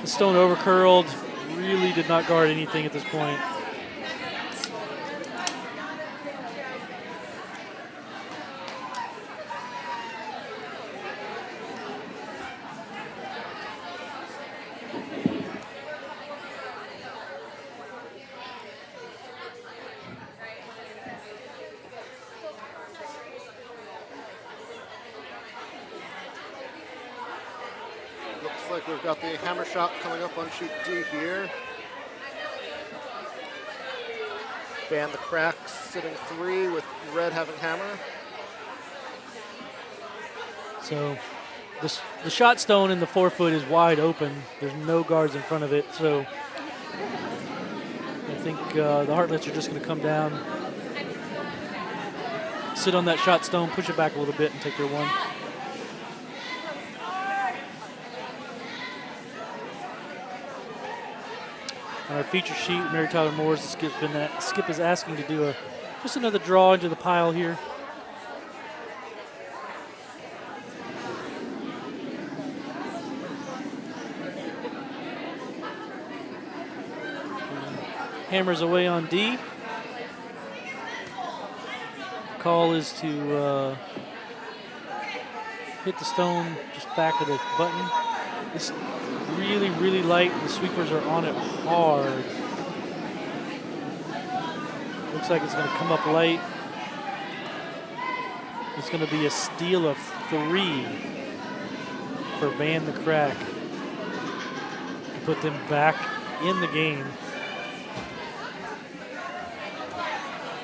The stone overcurled. Really did not guard anything at this point. Looks like we've got the hammer shot coming up on shoot D here. Ban the cracks sitting 3 with red having hammer. So the shot stone in the 4-foot is wide open. There's no guards in front of it. So I think the Heartlets are just going to come down, sit on that shot stone, push it back a little bit, and take their one. On our feature sheet, Mary Tyler Moore's Skip is asking to do just another draw into the pile here. Hammers away on D. Call is to hit the stone just back of the button. It's really, really light. The sweepers are on it hard. Looks like it's going to come up late. It's going to be a steal of 3 for Van the Crack to put them back in the game.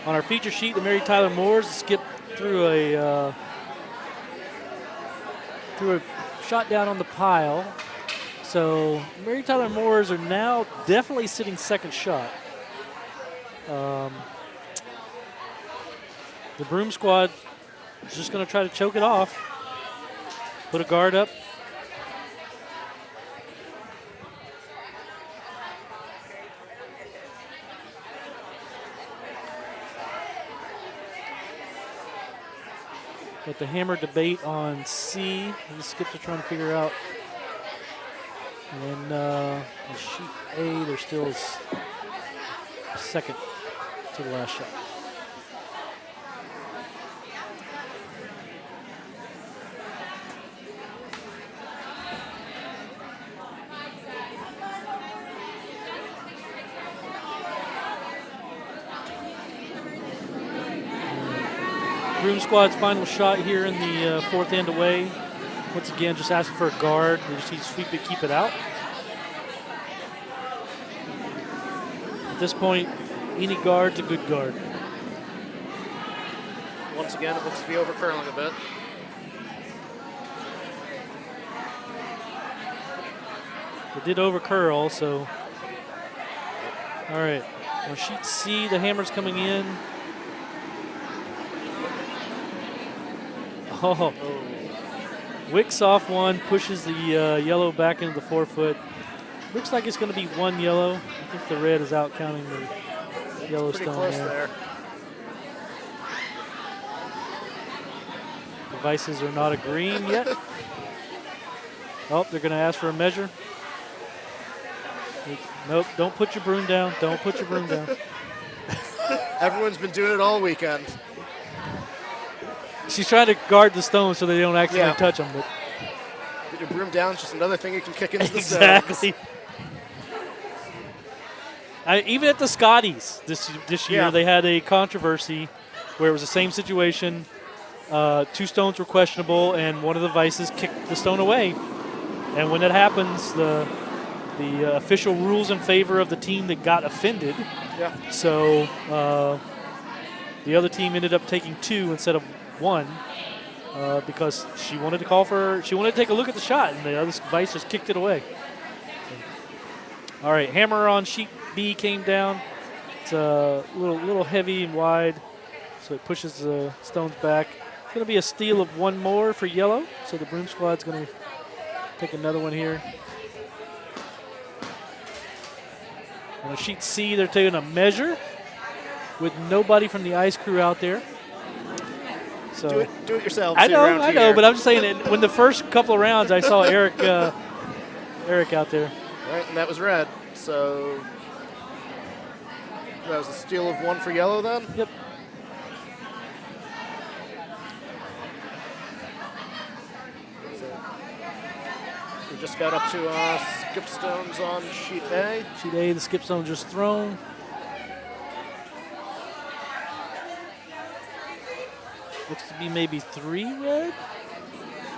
On our feature sheet, the Mary Tyler Moores skipped through a shot down on the pile. So Mary Tyler Moores are now definitely sitting second shot. The Broom squad is just going to try to choke it off. Put a guard up. But the hammer debate on C, the skips are trying to figure out. And then sheet A, they're still second to the last shot. Broom squad's final shot here in the fourth end away. Once again, just asking for a guard. They just need to sweep it, keep it out. At this point, any guard's a good guard. Once again, it looks to be overcurling a bit. It did overcurl, so. All right. On sheet C, the hammer's coming in. Oh. Wicks off one, pushes the yellow back into the 4-foot. Looks like it's going to be 1 yellow. I think the red is out counting the yellow Pretty stone close there. there. The vices are not agreeing yet. Oh, they're going to ask for a measure. Nope, don't put your broom down. Don't put your broom down. Everyone's been doing it all weekend. She's trying to guard the stones so they don't accidentally Yeah. touch them. But Get your broom down, it's just another thing you can kick into the exactly. Even at the Scotties this year, Yeah. they had a controversy where it was the same situation. 2 stones were questionable, and one of the vices kicked the stone away. And when that happens, the official rules in favor of the team that got offended. Yeah. So the other team ended up taking 2 instead of 1 because she wanted to take a look at the shot, and the other vice just kicked it away. All right, hammer on sheet B came down. It's a little heavy and wide, so it pushes the stones back. It's going to be a steal of 1 more for yellow, so the Broom squad's going to take another one here. On sheet C, they're taking a measure with nobody from the ice crew out there. So Do it yourself. I know, but I'm just saying that when the first couple of rounds I saw Eric out there. Right, and that was red. So that was a steal of 1 for yellow then? Yep. We just got up to skip stones on sheet A. Sheet A, the skip stone just thrown. Looks to be maybe 3 red.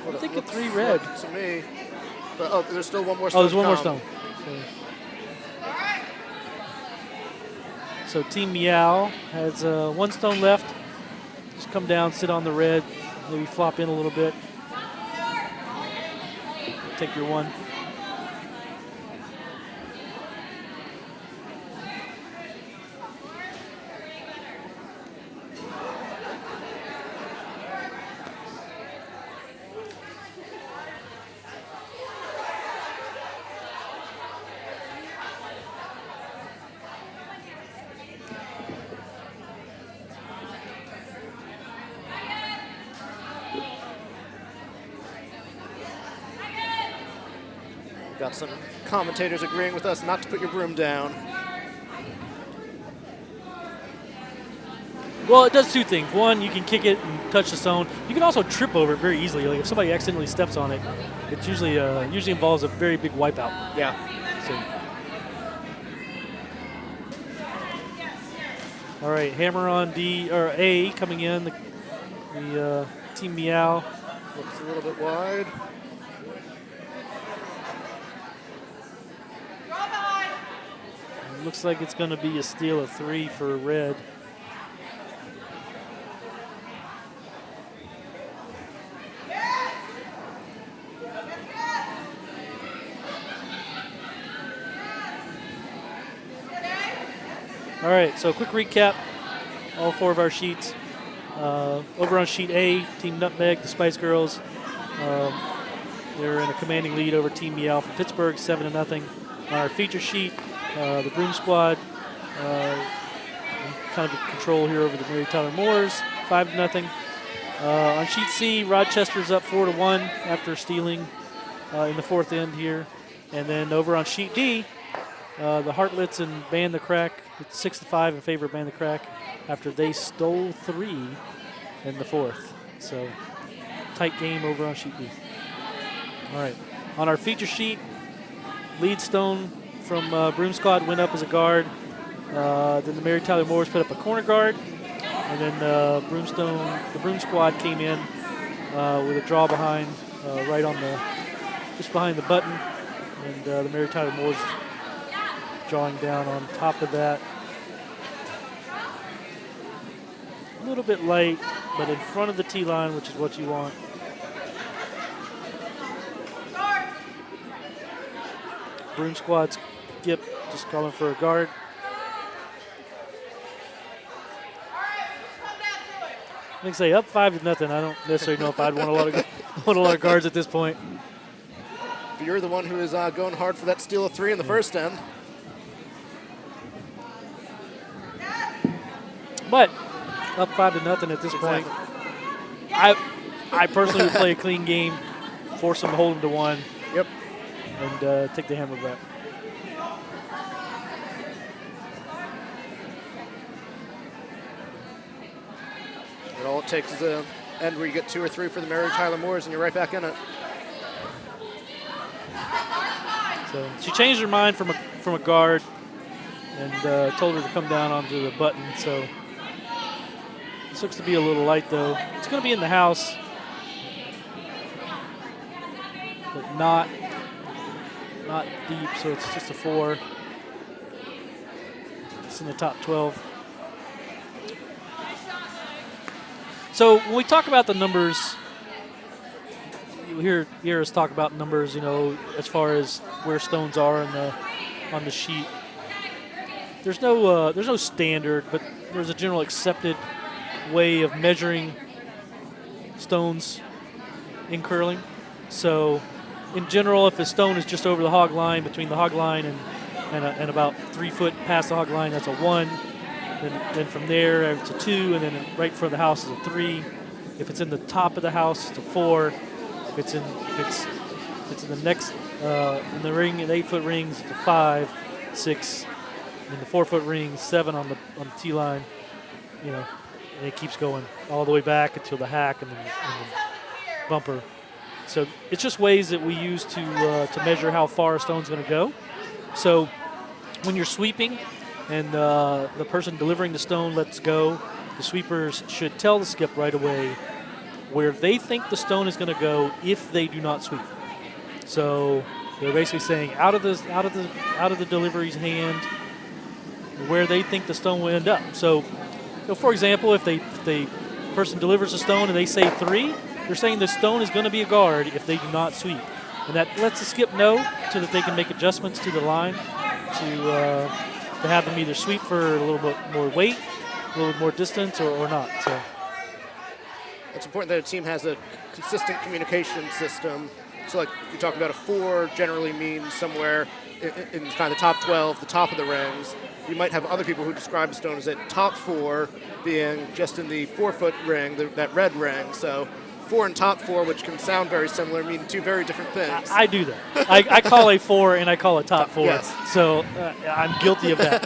I'm thinking 3 red. To me. But, there's still 1 more stone. Oh, there's 1 more to come. stone. So Team Meow has 1 stone left. Just come down, sit on the red, maybe flop in a little bit. Take your 1. Got some commentators agreeing with us not to put your broom down. Well, it does 2 things. 1, you can kick it and touch the stone. You can also trip over it very easily. Like if somebody accidentally steps on it, it usually involves a very big wipeout. Yeah. So All right, hammer on D or A coming in. The Team Meow. Looks a little bit wide. It looks like it's going to be a steal of 3 for red. All right, so quick recap. All 4 of our sheets. Over on sheet A, Team Nutmeg, the Spice Girls. They're in a commanding lead over Team Meow from Pittsburgh, 7-0. On our feature sheet, the Broom Squad kind of in control here over the Mary Tyler Moores, 5-0. On sheet C, Rochester's up 4-1 after stealing in the 4th end here. And then over on sheet D, the Heartlets and Ban the Crack, it's 6-5 in favor of Ban the Crack after they stole 3 in the 4th. So tight game over on sheet B. All right, on our feature sheet, lead stone from Broom Squad went up as a guard. Then the Mary Tyler Moores put up a corner guard, and then the Broom Squad came in with a draw behind, right on just behind the button, and the Mary Tyler Moores drawing down on top of that. A little bit light, but in front of the tee line, which is what you want. Broom Squad's Skip just calling for a guard. I think say up 5-0. I don't necessarily know if I'd want a lot of guards at this point. But you're the one who is going hard for that steal of 3 in the first end. But up 5-0 at this point. I personally would play a clean game, force them to hold them to 1. Yep. And take the hammer back. And all it takes is an end where you get 2 or 3 for the Mary Tyler Moores, and you're right back in it. So she changed her mind from a guard and told her to come down onto the button. So this looks to be a little light, though. It's going to be in the house, but not deep. So it's just a 4. It's in the top 12. So when we talk about the numbers, you hear us talk about numbers, as far as where stones are on the sheet. There's no standard, but there's a general accepted way of measuring stones in curling. So in general, if a stone is just over the hog line, between the hog line and about 3 foot past the hog line, that's a 1. Then from there, it's a 2, and then right in front of the house is a 3. If it's in the top of the house, it's a 4. If it's in the next in the ring, in 8-foot rings, it's a 5, 6. In the 4-foot ring, 7 on the tee line. And it keeps going all the way back until the hack and the bumper. So it's just ways that we use to measure how far a stone's going to go. So when you're sweeping, and the person delivering the stone lets go, the sweepers should tell the skip right away where they think the stone is going to go if they do not sweep. So they're basically saying out of the delivery's hand where they think the stone will end up. So, for example, if the person delivers a stone and they say 3, they're saying the stone is going to be a guard if they do not sweep, and that lets the skip know so that they can make adjustments to the line to have them either sweep for a little bit more weight, a little bit more distance, or not. So it's important that a team has a consistent communication system. So like you talk about, a 4 generally means somewhere in kind of the top 12, the top of the rings. You might have other people who describe a stone as a top 4 being just in the 4-foot ring, that red ring. So 4 and top 4, which can sound very similar, mean 2 very different things. I do that. I call a 4 and I call a top 4. Yes. So I'm guilty of that.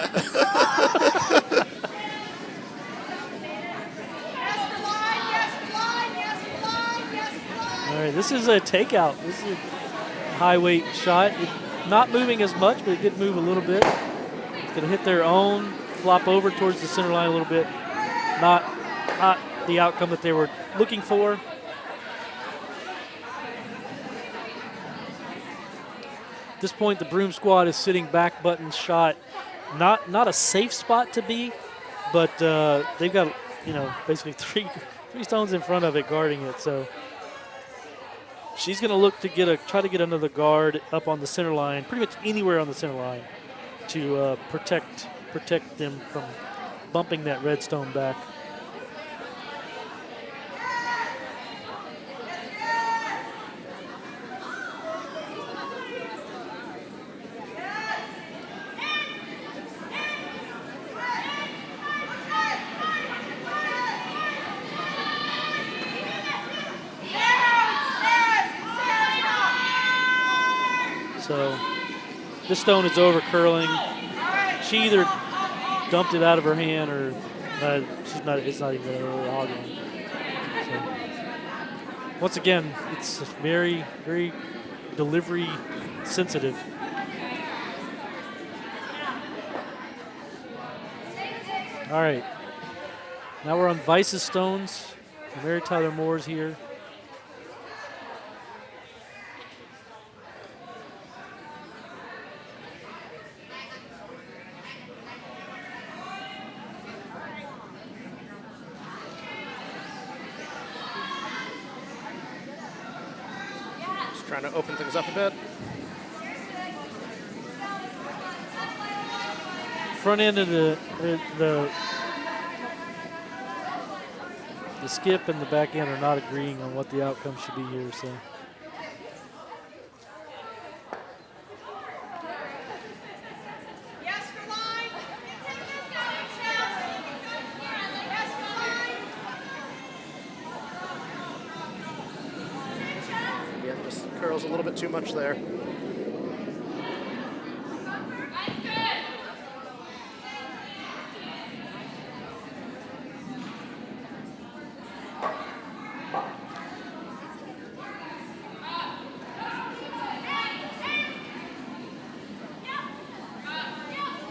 All right, this is a takeout. This is a high weight shot. Not moving as much, but it did move a little bit. It's going to hit their own flop over towards the center line a little bit. Not the outcome that they were looking for. At this point, the Broom squad is sitting back button shot. Not a safe spot to be, but they've got, basically three stones in front of it guarding it. So she's going to look to try to get another guard up on the center line, pretty much anywhere on the center line, to protect them from bumping that red stone back. So this stone is over curling. She either dumped it out of her hand or it's not even a hog one. So once again, it's very, very delivery sensitive. All right. Now we're on Vice's stones. Mary Tyler Moore's here. Trying to open things up a bit. Front end of the skip and the back end are not agreeing on what the outcome should be here. So. Curls a little bit too much there.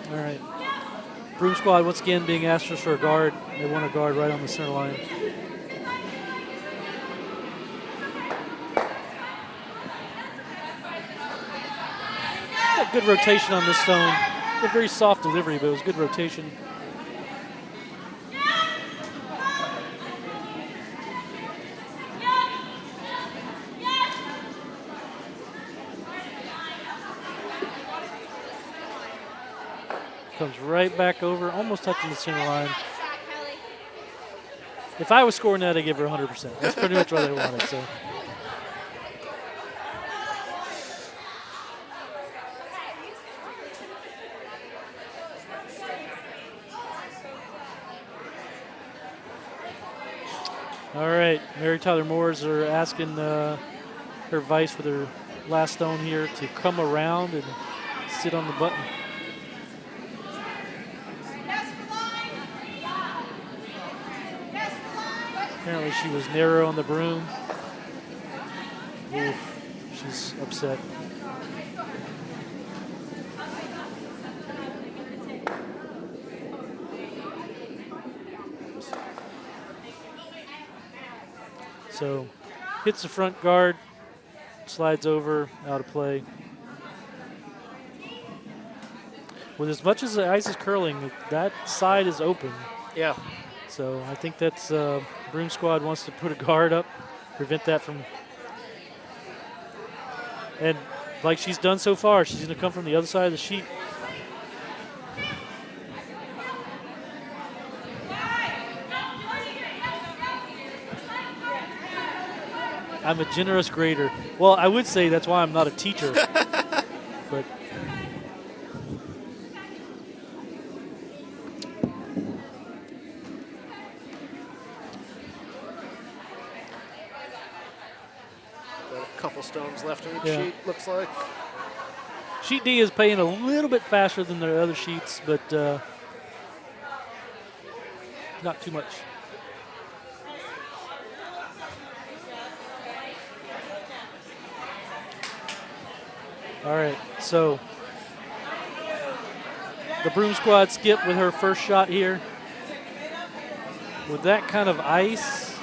All right. Broom squad once again being asked for a guard. They want a guard right on the center line. Good rotation on this stone. A very soft delivery, but it was good rotation. Comes right back over, almost touching the center line. If I was scoring that, I'd give her 100%. That's pretty much what I wanted. So. All right, Mary Tyler Moores are asking her Vice for their last stone here to come around and sit on the button. Apparently she was narrow on the broom. Oof, she's upset. So hits the front guard, slides over, out of play. With as much as the ice is curling, that side is open. Yeah. So I think that's Broom squad wants to put a guard up, prevent that from. And like she's done so far, she's going to come from the other side of the sheet. I'm a generous grader. Well, I would say that's why I'm not a teacher. But a couple stones left in each sheet, looks like. Sheet D is playing a little bit faster than the other sheets, but not too much. All right, so the Broom squad skip with her first shot here. With that kind of ice.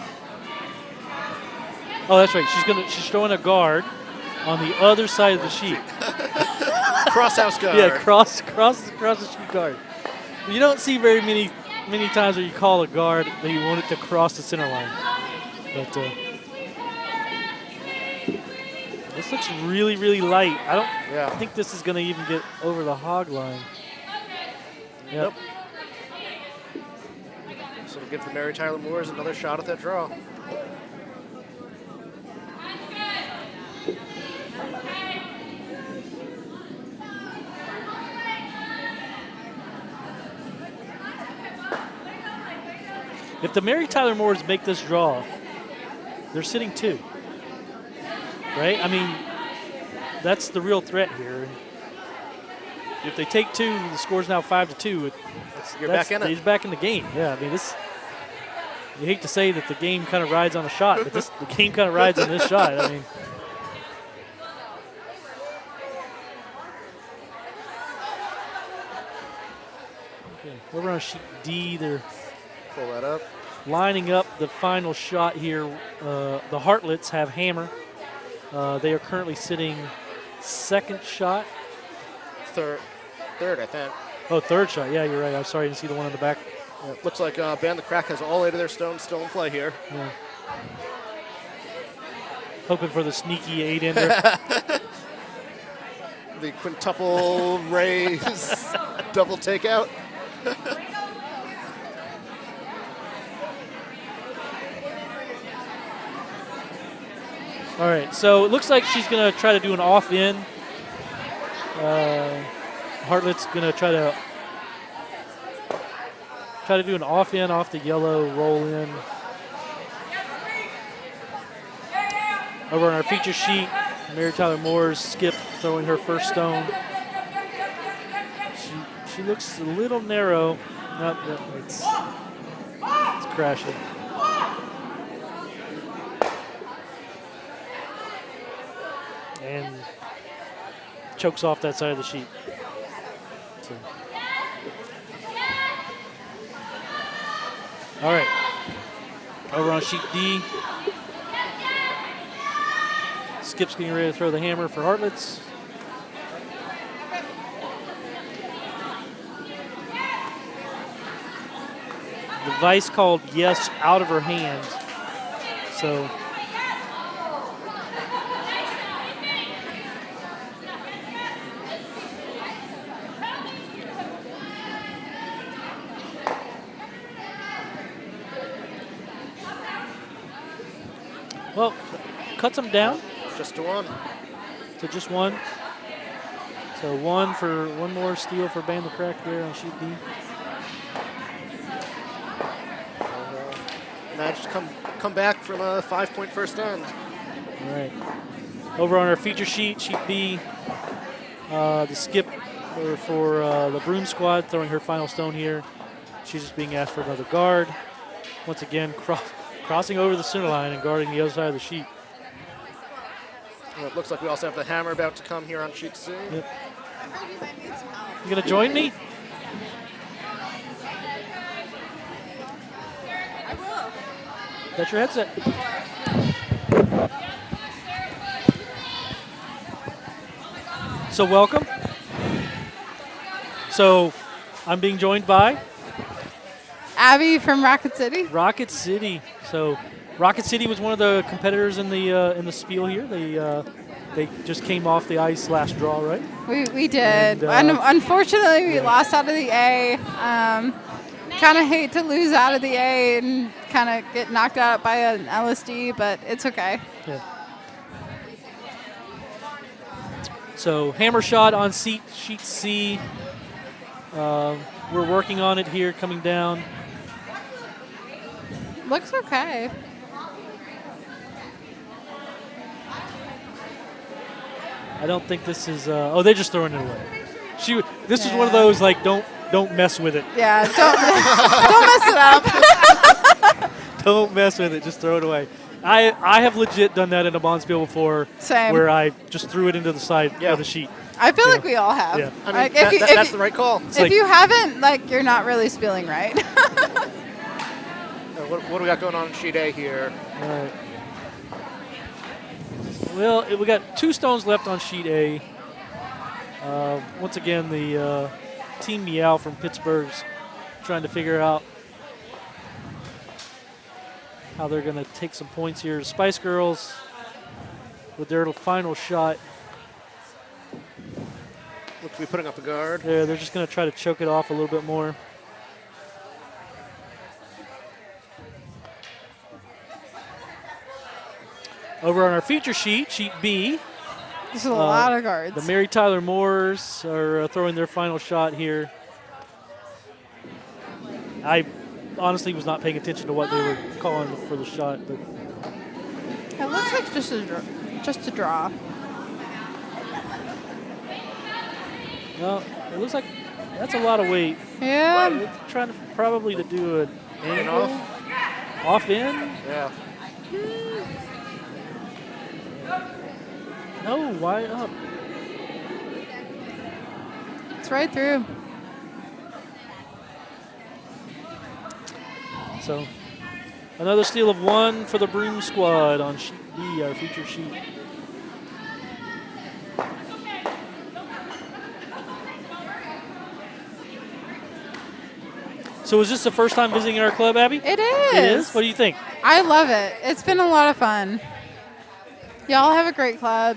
Oh, that's right. She's throwing a guard on the other side of the sheet. Cross-house guard. Yeah, cross the sheet guard. You don't see very many times where you call a guard that you want it to cross the center line. But this looks really, really light. I don't think this is going to even get over the hog line. Yep. Nope. So it'll give the Mary Tyler Moores another shot at that draw. If the Mary Tyler Moores make this draw, they're sitting 2. Right? I mean, that's the real threat here. If they take 2, the score's now 5-2. You're back in it. He's back in the game. Yeah, I mean, this. You hate to say that the game kind of rides on a shot, but the game kind of rides on this shot. I mean. Okay, over on sheet D, they're Pull that up. lining up the final shot here. The Hartlets have hammer. They are currently sitting second shot. Third, I think. Oh, third shot. Yeah, you're right. I'm sorry, I didn't see the one in the back. Looks like Band the Crack has all 8 of their stones still in play here. Yeah. Hoping for the sneaky 8-ender. The quintuple raise, double takeout. All right, so it looks like she's going to try to do an off-in. Hartlett's going to try to do an off-in off the yellow, roll in. Over on our feature sheet, Mary Tyler Moore's skip throwing her first stone. She looks a little narrow. Nope, it's crashing. And chokes off that side of the sheet. So. All right. Over on sheet D. Skip's getting ready to throw the hammer for Hartlets. The vice called yes out of her hand. So. Well, cuts them down. Just to 1. To just 1. So 1 for one more steal for Band the Crack there on sheet D. Managed to come back from a 5-point first end. All right. Over on our feature sheet, sheet B, the skip for the Broom squad throwing her final stone here. She's just being asked for another guard. Once again, crossing over the center line and guarding the other side of the sheet. Well, it looks like we also have the hammer about to come here on sheet C. Yep. You gonna join me? I will. That's your headset. So welcome. So I'm being joined by Abby from Rocket City. Rocket City. So Rocket City was one of the competitors in the spiel here. They just came off the ice last draw, right? We did. And unfortunately, we lost out of the A. Kind of hate to lose out of the A and kind of get knocked out by an LSD, but it's okay. Yeah. So hammer shot on sheet C. We're working on it here, coming down. Looks okay. I don't think this is. Oh, they're just throwing it away. This is one of those like don't mess with it. Yeah, don't mess it up. Don't mess with it. Just throw it away. I have legit done that in a Bonspiel before. Same. Where I just threw it into the side Yeah. of the sheet. I feel Yeah. like we all have. Yeah. I mean, Like, that's the right call. If like- you haven't, like, you're not really spilling right. What do we got going on in sheet A here? All right. Well, we got 2 stones left on sheet A. Once again, the Team Meow from Pittsburgh's trying to figure out how they're going to take some points here. Spice Girls with their final shot. Looks to be putting up a guard. They're just going to try to choke it off a little bit more. Over on our feature sheet, sheet B, There's a lot of guards. the Mary Tyler Moores are throwing their final shot here. I honestly was not paying attention to what they were calling for the shot, but It looks like just a draw. no, it looks like that's a lot of weight. Yeah. They're trying to probably to do an And angle, off in. Yeah. No, why up? It's right through. So another steal of 1 for the Broom squad on sheet B, our feature sheet. So is this the first time visiting our club, Abby? It is. It is? What do you think? I love it. It's been a lot of fun. Y'all have a great club.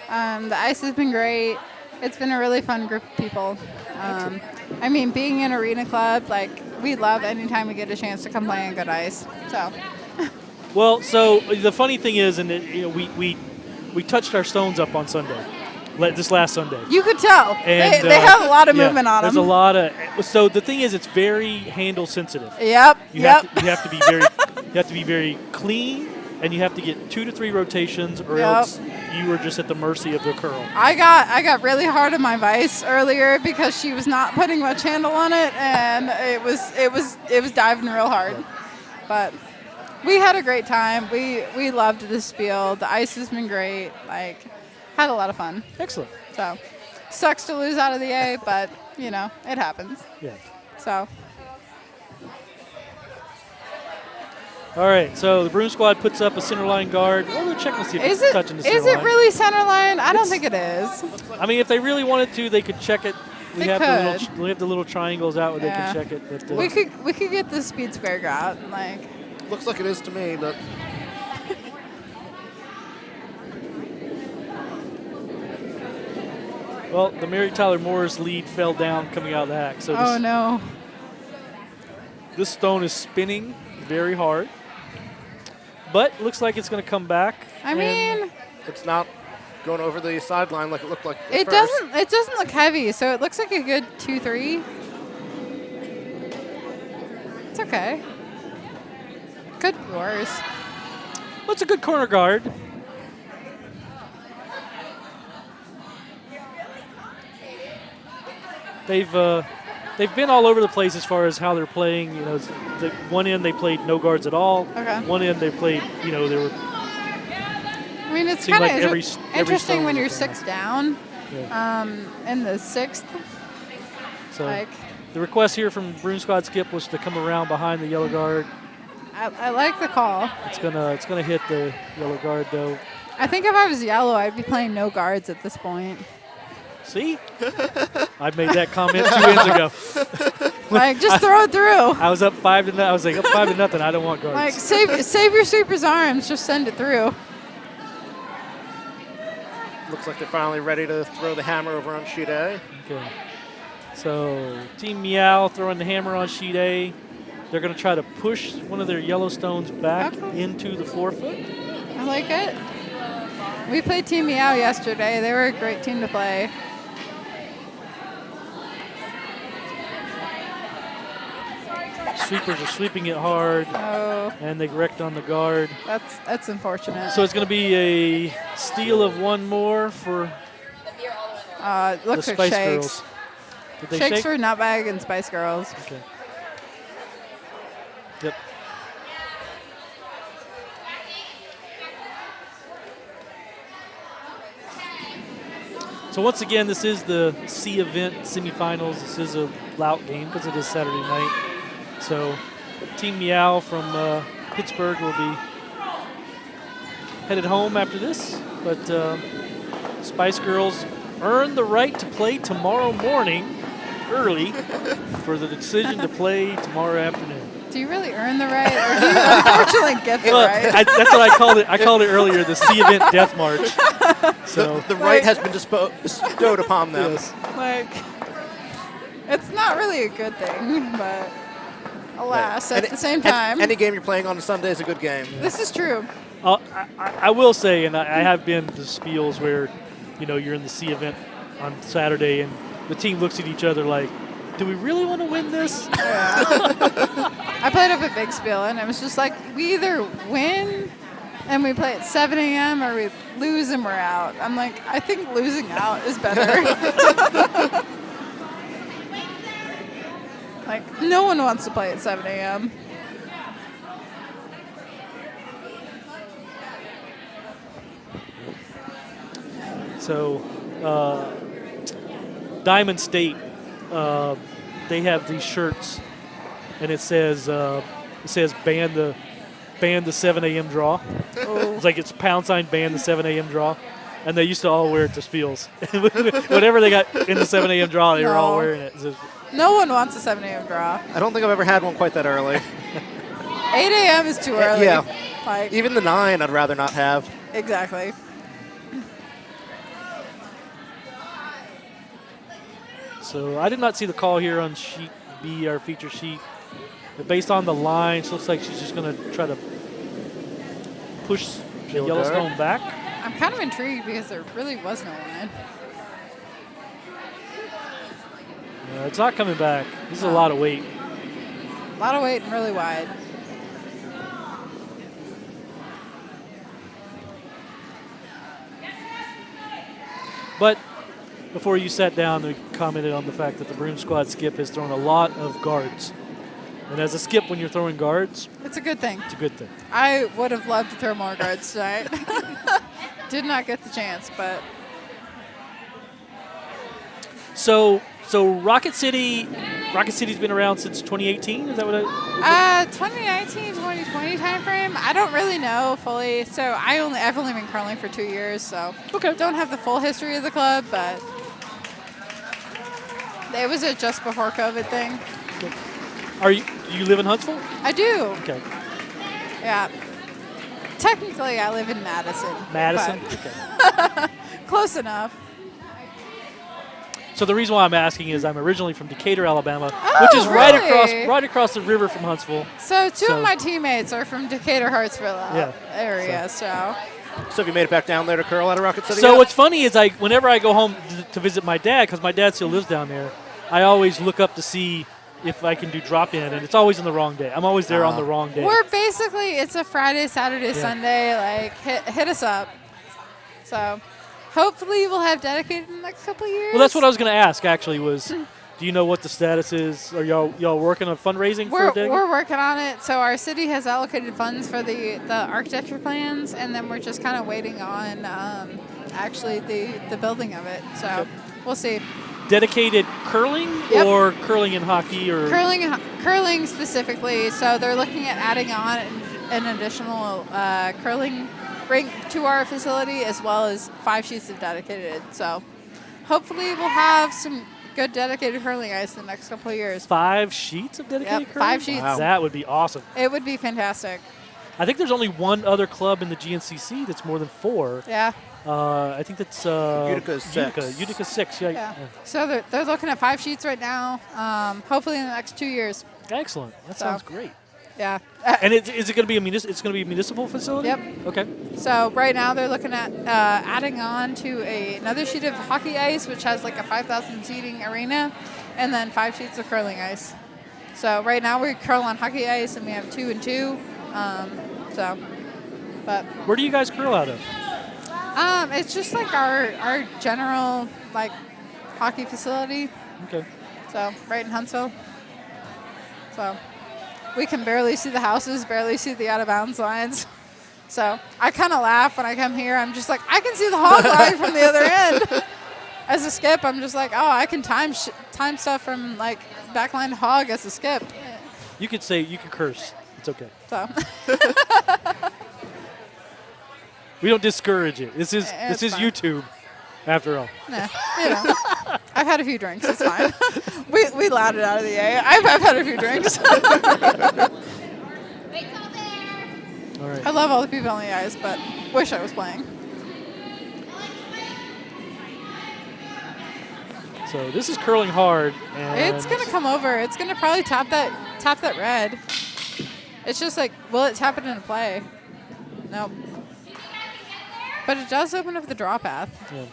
The ice has been great. It's been a really fun group of people. I mean, being in Arena Club, like, we love anytime we get a chance to come play on good ice. So, Well, so the funny thing is, and we touched our stones up on Sunday, this last Sunday. you could tell. And, They have a lot of yeah, movement on them. There's a lot of. So the thing is, it's very handle sensitive. Yep. You yep. have to be very you have to be very clean, and you have to get 2 to 3 rotations, or Yep. else you are just at the mercy of the curl. I got really hard on my vise earlier because she was not putting much handle on it, and it was diving real hard. But we had a great time. We loved this spiel. The ice has been great. Like, had a lot of fun. Excellent. So, sucks to lose out of the A, but you know it happens. Yeah. So, All right. So the Broom squad puts up a center line guard. Well, they're checking to see if is it's touching the center it line. really center line? I don't think it is. I mean, if they really wanted to, they could check it. We They have the little triangles out where Yeah. they can check it. But, We could get the speed square out. Like, Looks like it is to me, but well, the Mary Tyler Moore's lead fell down coming out of the hack. So oh no. this stone is spinning very hard, but looks like it's going to come back. I and mean, it's not going over the sideline like it looked like at it first. doesn't look heavy, so it looks like a good 2-3. It's okay. Could be worse. well, it's a good corner guard. They've been all over the place as far as how they're playing. You know, the one end they played no guards at all. Okay. One end they played. You know, they were. I mean, it's Seemed kind like of every stone interesting when was a you're thing. 6 down. Yeah. In the 6th, So like, the request here from Broom Squad Skip was to come around behind the yellow guard. I like the call. It's gonna hit the yellow guard though. I think if I was yellow, I'd be playing no guards at this point. See, I made that comment 2 ends ago. Like, just throw it through. I was up 5-0. I was like up 5-0. I don't want guards. Like, save your super's arms. Just send it through. Looks like they're finally ready to throw the hammer over on sheet A. Okay. So Team Meow throwing the hammer on sheet A. They're going to try to push one of their yellow stones back Okay. into the 4-foot. I like it. We played Team Meow yesterday. They were a great team to play. Sweepers are sweeping it hard, Oh, and they wrecked on the guard. that's unfortunate. So it's going to be a steal of 1 more for Looks the like Spice shakes. Girls. Did they Shakes shake? for Nutbag and Spice Girls. Okay. Yep. So once again, this is the C event semifinals. This is a lout game because it is Saturday night. So Team Meow from Pittsburgh will be headed home after this. But Spice Girls earn the right to play tomorrow morning early for the decision to play tomorrow afternoon. Do you really earn the right, or do you unfortunately get the right? That's what I called it. I called it earlier the C event death march. So The right has been bestowed upon them. yes. Like, it's not really a good thing, but alas, at the same time, Any game you're playing on a Sunday is a good game. this is true. I will say, and I have been to spiels where, you're in the C event on Saturday and the team looks at each other like, do we really want to win this? I played up at Big Spiel, and it was just like, we either win and we play at 7 a.m. or we lose and we're out. I'm like, I think losing out is better. Like, no one wants to play at 7 a.m. So, Diamond State, they have these shirts, and it says ban the 7 a.m. draw. Oh. It's like it's # ban the 7 a.m. draw, and they used to all wear it to spiels. Whatever they got in the 7 a.m. draw, they were all No. wearing it. So, No one wants a 7 a.m. draw. I don't think I've ever had one quite that early. 8 a.m. is too early. Yeah. Like, Even the 9 I'd rather not have. exactly. So I did not see the call here on sheet B, our feature sheet. But based on the lines, looks like she's just going to try to push the Kill Yellowstone dart. back. I'm kind of intrigued because there really was no line. It's not coming back. This is a lot of weight. A lot of weight and really wide. But before you sat down, we commented on the fact that the Broom Squad skip has thrown a lot of guards. And as a skip, when you're throwing guards, It's a good thing. it's a good thing. I would have loved to throw more guards tonight. Did not get the chance, but So Rocket City's been around since 2018. Is that what? 2019, 2020 timeframe. I don't really know fully. So I've only been curling for 2 years, so Okay. don't have the full history of the club, but it was a just before COVID thing. Do you live in Huntsville? I do. Okay. Yeah. Technically, I live in Madison. Madison. but Okay. close enough. So the reason why I'm asking is I'm originally from Decatur, Alabama, Oh, which is really? right across the river from Huntsville. So two So- of my teammates are from Decatur, Hartsville Yeah. area, so. So have you made it back down there to curl out of Rocket City So yet? what's funny is whenever I go home to visit my dad, because my dad still lives down there, I always look up to see if I can do drop-in, and it's always on the wrong day. I'm always there on the wrong day. We're basically, it's a Friday, Saturday, Sunday, like, hit us up. So hopefully we'll have dedicated in the next couple of years. Well, that's what I was going to ask, actually, was do you know what the status is? Are y'all working on fundraising for a day? We're working on it. So our city has allocated funds for the architecture plans, and then we're just kind of waiting on actually the building of it. So Okay. we'll see. Dedicated curling Yep. or curling and hockey? Or Curling specifically. So they're looking at adding on an additional curling rink to our facility, as well as 5 sheets of dedicated. So hopefully we'll have some good dedicated curling ice in the next couple of years. 5 sheets of dedicated Yep, curling? 5 sheets. Wow. That would be awesome. It would be fantastic. I think there's only one other club in the GNCC that's more than 4. Yeah. I think that's Utica's 6. Utica's 6. Yeah. Yeah. So they're looking at 5 sheets right now. Hopefully in the next 2 years. Excellent. That So. sounds great. Yeah. And is it going to be it's going to be a municipal facility? Yep. Okay. So right now they're looking at adding on to another sheet of hockey ice, which has like a 5,000 seating arena, and then 5 sheets of curling ice. So right now we curl on hockey ice, and we have 2 and 2. But Where do you guys curl out of? it's just like our general like hockey facility. Okay. So right in Huntsville. So we can barely see the houses, barely see the out of bounds lines. So I kind of laugh when I come here. I'm just like, I can see the hog line from the other end. as a skip, I'm just like, oh, I can time stuff from like backline to hog as a skip. You could say, you could curse. It's okay. So We don't discourage it. This is It's fine. YouTube, after all. nah, I've had a few drinks. It's fine. we allowed it out of the A. I've had a few drinks. All right. I love all the people on the ice, but wish I was playing. So this is curling hard, and It's gonna come over. It's gonna probably tap that red. It's just like, will it tap it into play? Nope. But it does open up the draw path. Yeah.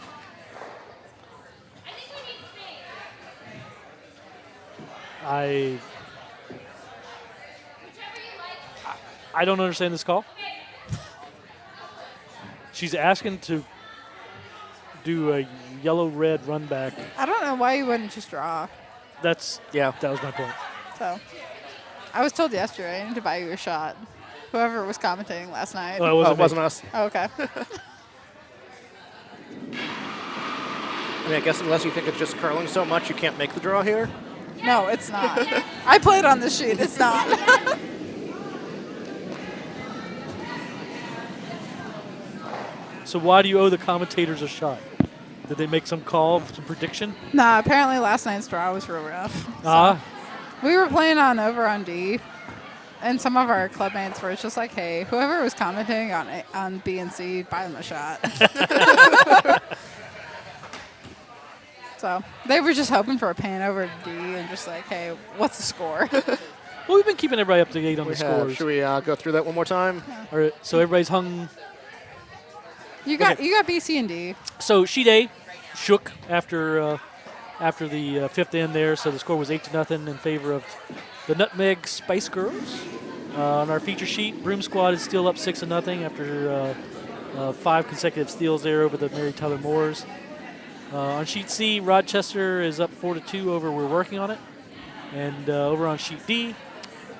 I don't understand this call. She's asking to do a yellow-red run back. I don't know why you wouldn't just draw. That was my point. So, I was told yesterday I need to buy you a shot. Whoever was commentating last night. Oh, It wasn't us. Oh, okay. I mean, I guess unless you think it's just curling so much, you can't make the draw here. No, it's not. I played on the sheet. It's not. So why do you owe the commentators a shot? Did they make some call, some prediction? Nah, apparently last night's draw was real rough. Ah, We were playing over on D, and some of our club mates were just like, hey, whoever was commenting on B and C, buy them a shot. So they were just hoping for a pan over to D and just like, hey, what's the score? well, we've been keeping everybody up to date on the scores. Should we go through that one more time? All right, so everybody's hung. You got B, C, and D. So Sheet A shook after the fifth end there, so the score was 8-0 in favor of the Nutmeg Spice Girls. On our feature sheet, Broom Squad is still up 6-0 after 5 consecutive steals there over the Mary Tyler Moores. On Sheet C, Rochester is up 4-2 over We're Working on It. And over on Sheet D,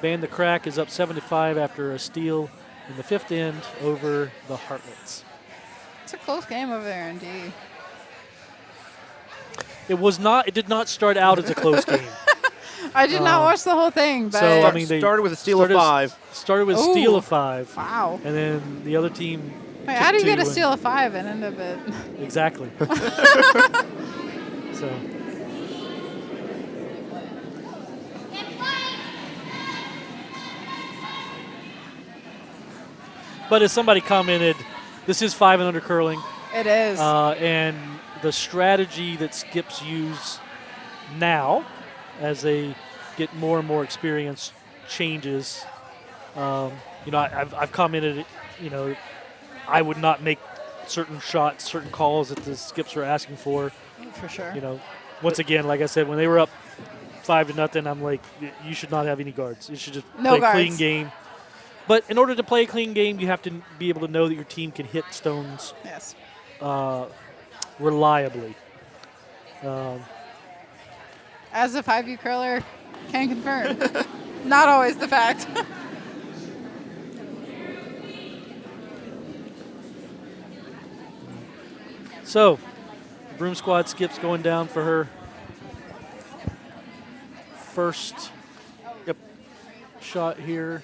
Ban the Crack is up 7-5 after a steal in the fifth end over the Heartlets. It's a close game over there in D. It did not start out as a close game. I did not watch the whole thing, but So, I mean, they started with a steal of 5. Started with a Ooh. steal of 5. wow. And then the other team. Wait, took how do you 2 get a and- steal of 5 and end up at? Exactly. So. But as somebody commented, this is 5 and under curling, It is. and the strategy that skips use now, as they get more and more experience, changes. I've commented, I would not make certain shots, certain calls that the skips are asking for. For sure. Once again, like I said, when they were up 5-0, I'm like, you should not have any guards. You should just No play a clean guards. game. But in order to play a clean game, you have to be able to know that your team can hit stones Yes. reliably. As a 5U curler, can confirm. Not always the fact. So, Broom Squad skips going down for her first shot here.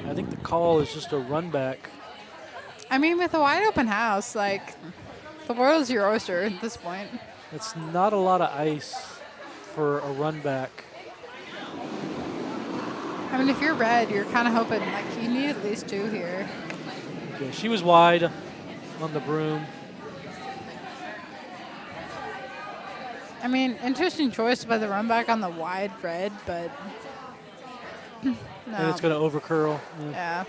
I think the call is just a run back. I mean, with a wide open house, like, the world is your oyster at this point. It's not a lot of ice for a run back. I mean, if you're red, you're kind of hoping, like, you need at least 2 here. Okay, she was wide on the Broom. I mean, interesting choice by the run back on the wide red, but no. And it's going to over curl. Yeah. Yeah.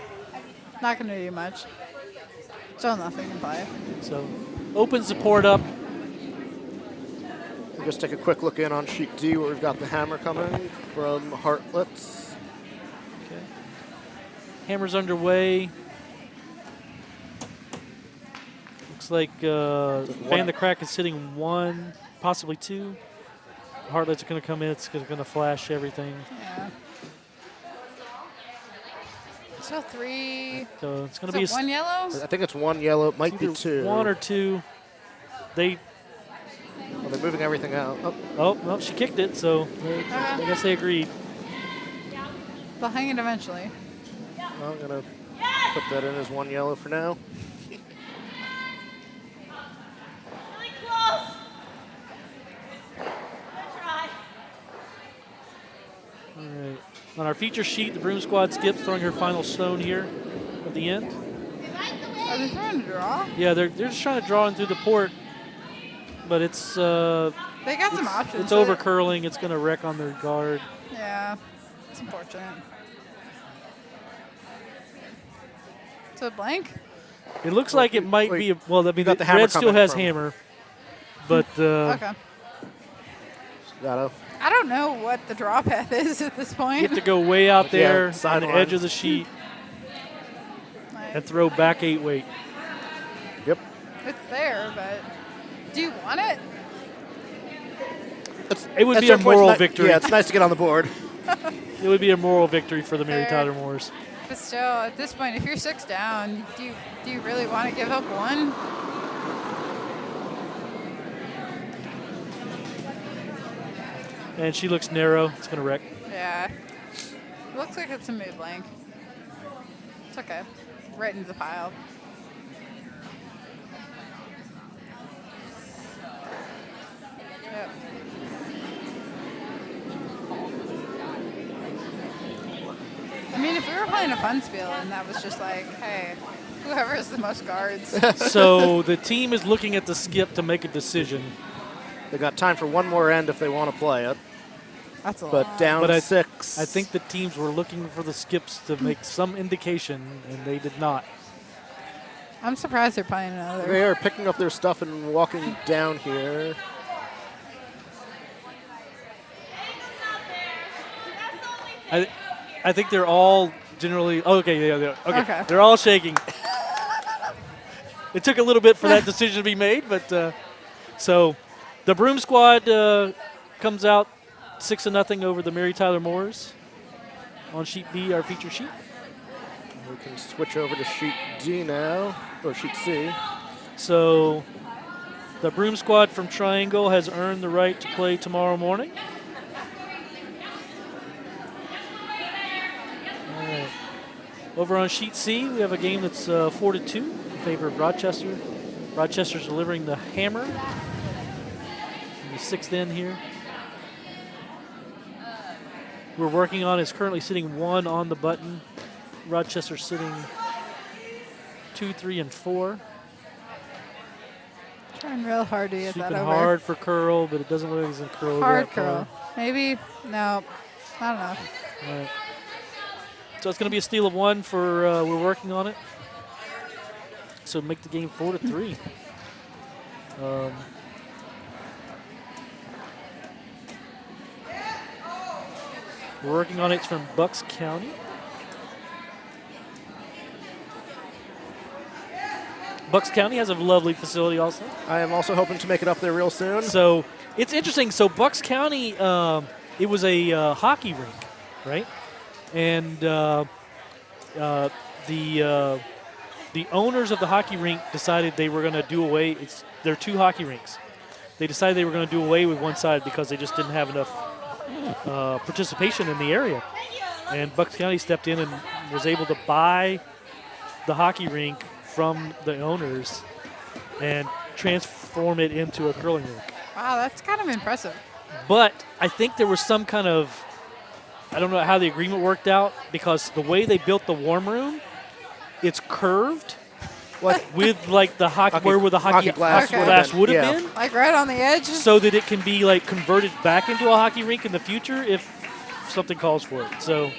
Not going to do much. Still nothing in play. So opens the port up. We'll just take a quick look in on sheet D where we've got the hammer coming from Heartlets. Okay. Hammer's underway. Looks like Ban the Crack is sitting 1, possibly 2. Heartlets are going to come in. It's going to flash everything. Yeah. still 3. So it's going Is to be it 1 yellow? I think it's 1 yellow. It might be either 2. 1 or 2. They're moving everything out. Oh, well, she kicked it, so I guess they agreed. They'll hang it eventually. I'm going to put that in as 1 yellow for now. Really close. Try. All right. On our feature sheet, the Broom Squad skips throwing her final stone here at the end. Are they trying to draw? Yeah, they're just trying to draw in through the port, but it's They got some options. it's over curling. It's going to wreck on their guard. Yeah, it's unfortunate. So blank? It looks like it might be. Well, I mean, got the hammer red still coming has from- hammer, but Okay. Gotta. I don't know what the draw path is at this you point. have to go way out Yeah, there on the sideline. edge of the sheet and throw back 8 weight. Yep. It's there, but do you want it? It would At be a certain points, moral ni- victory. Yeah, it's nice to get on the board. It would be a moral victory for the Mary Fair. Tyler Moores. But still, at this point, if you're 6 down, do you really want to give up 1? And she looks narrow. It's going to wreck. Yeah. Looks like it's a mood blank. It's okay. Right into the pile. Yep. I mean, if we were playing a fun spiel and that was just like, hey, whoever has the most guards. So the team is looking at the skip to make a decision. They got time for one more end if they want to play it. That's a But lot. down But 6. I think the teams were looking for the skips to make some indication, and they did not. I'm surprised they're playing They another. are picking up their stuff and walking down here. I think they're all generally. Oh, okay, yeah. Okay. They're all shaking. It took a little bit for that decision to be made, but so the Broom Squad comes out 6-0 over the Mary Tyler Moores on sheet B, our feature sheet. We can switch over to sheet D now, or sheet C. So the Broom Squad from Triangle has earned the right to play tomorrow morning. All right. Over on sheet C, we have a game that's 4-2 in favor of Rochester. Rochester's delivering the hammer. The 6th end here. We're working on is currently sitting 1 on the button. Rochester sitting 2, 3, and 4. Trying real hard to get Sweeping that over. hard for curl, but it doesn't look like it's going to curl Hard that curl. far. Maybe. No. I don't know. All right. So it's going to be a steal of 1 for we're working on it. So make the game 4-3. We're working on it. It's from Bucks County. Bucks County has a lovely facility also. I am also hoping to make it up there real soon. So it's interesting. So Bucks County, it was a hockey rink, right? And the owners of the hockey rink decided they were going to do away. There are 2 hockey rinks. They decided they were going to do away with one side because they just didn't have enough participation in the area. And Bucks County stepped in and was able to buy the hockey rink from the owners and transform it into a curling rink. Wow, that's kind of impressive. But I think there was some kind of, I don't know how the agreement worked out, because the way they built the warm room, it's curved What? with like the hockey, where the hockey glass Okay. glass would have Yeah. been, Like right on the edge? so that it can be like converted back into a hockey rink in the future if something calls for it. So,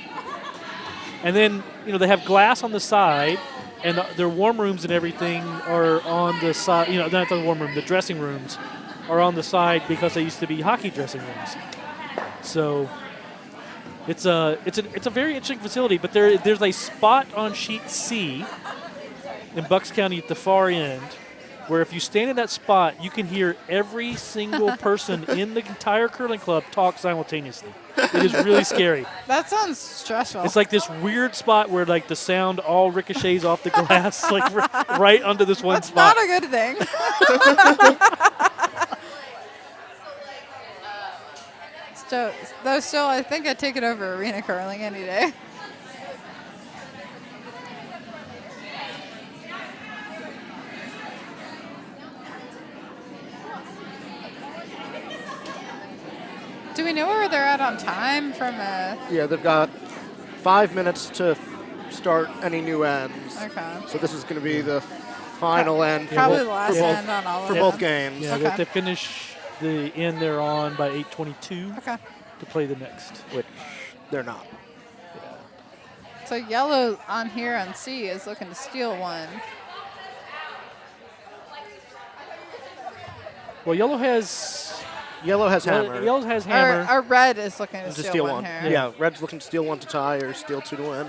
and then they have glass on the side, and their warm rooms and everything are on the side. Not the warm room, the dressing rooms are on the side because they used to be hockey dressing rooms. So it's a very interesting facility. But there's a spot on sheet C in Bucks County at the far end where if you stand in that spot, you can hear every single person in the entire curling club talk simultaneously. It is really scary. That sounds stressful. It's like this weird spot where like the sound all ricochets off the glass, like right under this one That's spot. not a good thing. Still, I think I'd take it over arena curling any day. Do we know where they're at on time from a... Yeah, they've got 5 minutes to start any new ends. Okay. So this is going to be the final end for Probably both, the last for both, end on all of for them. both games. Yeah, they have to finish the end they're on by 8:22 Okay. to play the next. Which they're not. So yellow on here on C is looking to steal one. Well, yellow has Hammer. Yellow has hammer. Or red is looking to To steal one. here. Yeah, red's looking to steal one to tie or steal two to win.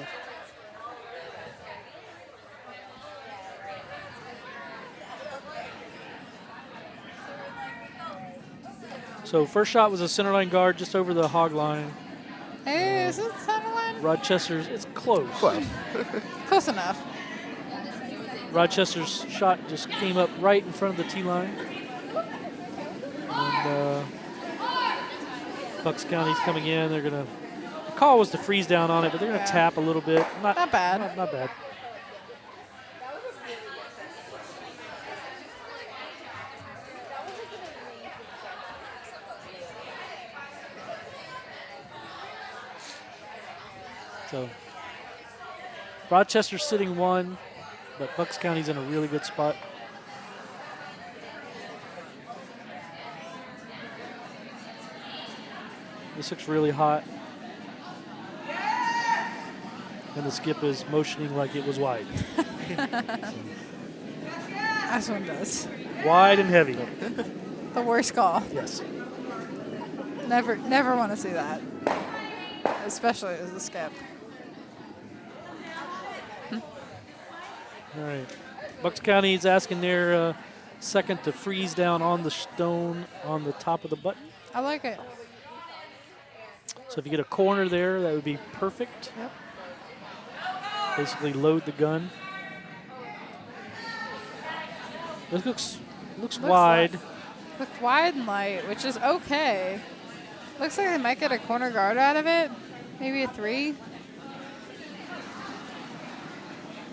So first shot was a centerline guard just over the hog line. Hey, is it center line? Rochester's, it's close. Well, Close enough. Rochester's shot just came up right in front of the tee line. And Bucks County's coming in. They're going to, the call was to freeze down on it, but they're going to tap a little bit. Not bad. Not bad. So Rochester's sitting one, but Bucks County's in a really good spot. This looks really hot. And the skip is motioning like it was wide. This one does. Wide and heavy. The worst call. Yes. Never want to see that. Especially as a skip. All right. Bucks County is asking their second to freeze down on the stone on the top of the button. I like it. So if you get a corner there, that would be perfect. Yep. Basically load the gun. This looks wide. Looks wide and light, which is okay. Looks like they might get a corner guard out of it. Maybe a 3.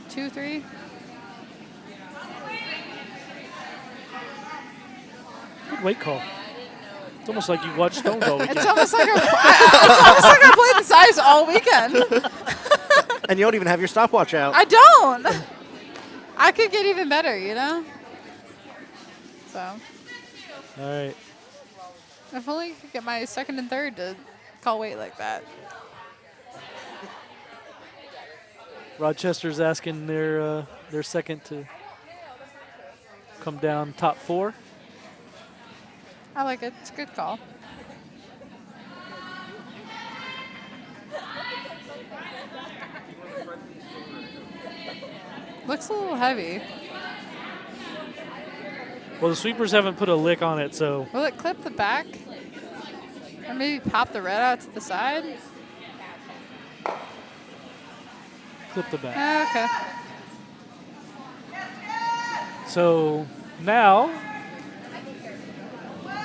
2, 3. Good weight call. It's almost like you watched Stones all weekend. It's almost like I played the size all weekend. and you don't even have your stopwatch out. I don't. I could get even better, you know? So, All right. if only I could get my second and third to call weight like that. Rochester's asking their second to come down top 4. I like it. It's a good call. Looks a little heavy. Well, the sweepers haven't put a lick on it, so Will it clip the back? Or maybe pop the red out to the side? clip the back. Okay. So now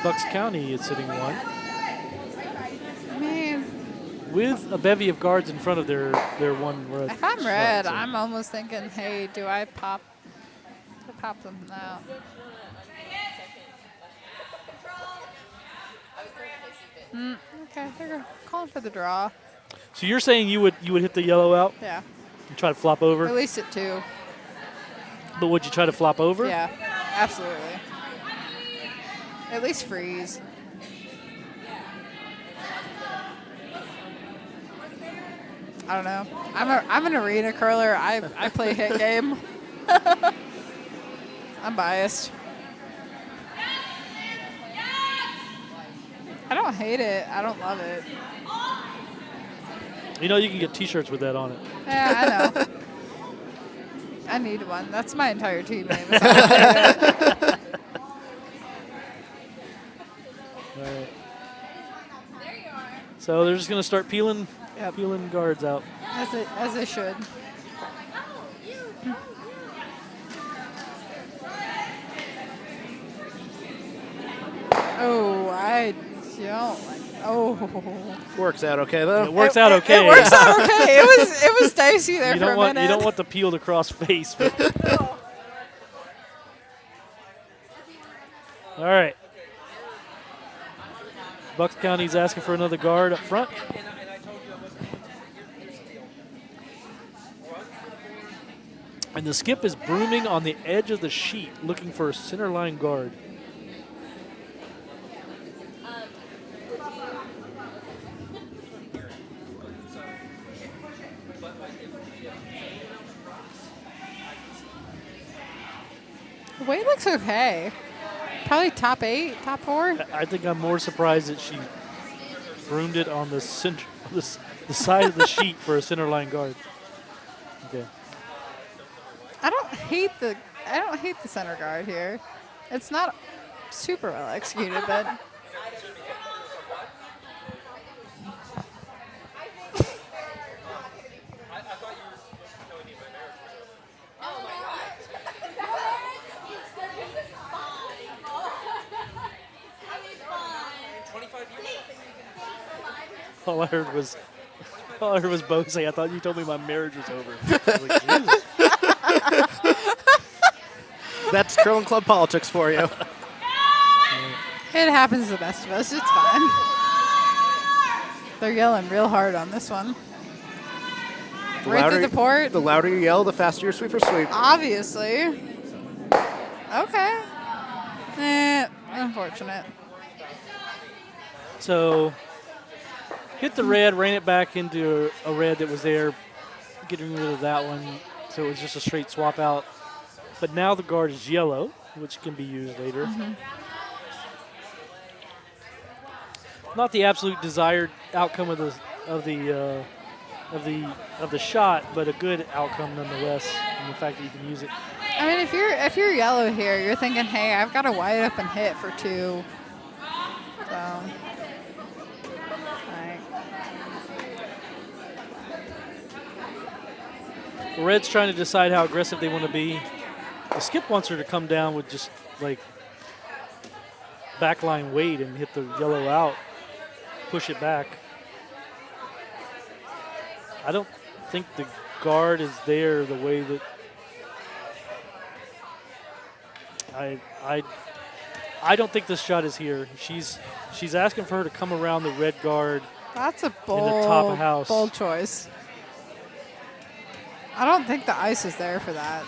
Bucks County is sitting one I mean, with a bevy of guards in front of their one red. if I'm shot, red, so- I'm almost thinking, hey, do I pop something out? Okay, they're calling for the draw. So you're saying you would hit the yellow out Yeah, and try to flop over, release it too. but would you try to flop over? Yeah, absolutely. At least freeze. I don't know. I'm an arena curler. I play hit game. I'm biased. I don't hate it. I don't love it. You know you can get T-shirts with that on it. Yeah, I know. I need one. That's my entire team name. Is I need it. All right. So they're just going to start peeling guards out. As they should. Oh, I don't like. Oh. Works out okay though. It works out okay. It works out okay. It was dicey there for a minute. You don't want the peeled across face. But. All right. Bucks County's asking for another guard up front. And the skip is brooming on the edge of the sheet, looking for a center line guard. The weight looks okay. Probably top 8, top 4. I think I'm more surprised that she broomed it on the center, the side of the sheet for a center line guard. Okay. I don't hate the center guard here. It's not super well executed, but All I heard was Bo say, "I thought you told me my marriage was over." I was like, Jesus. That's curling club politics for you. it happens to the best of us. It's fine. They're yelling real hard on this one. Right through the port. The louder you yell, the faster your sweeper sweep. Obviously. Okay. Unfortunate. So hit the red, ran it back into a red that was there, getting rid of that one. So it was just a straight swap out. But now the guard is yellow, which can be used later. Mm-hmm. Not the absolute desired outcome of the shot, but a good outcome nonetheless. And the fact that you can use it. I mean, if you're yellow here, you're thinking, hey, I've got a wide open hit for 2. So. Red's trying to decide how aggressive they want to be. The skip wants her to come down with just like backline weight and hit the yellow out, push it back. I don't think the guard is there the way that I don't think this shot is here. She's asking for her to come around the red guard. That's a in the top of house. bold choice. I don't think the ice is there for that.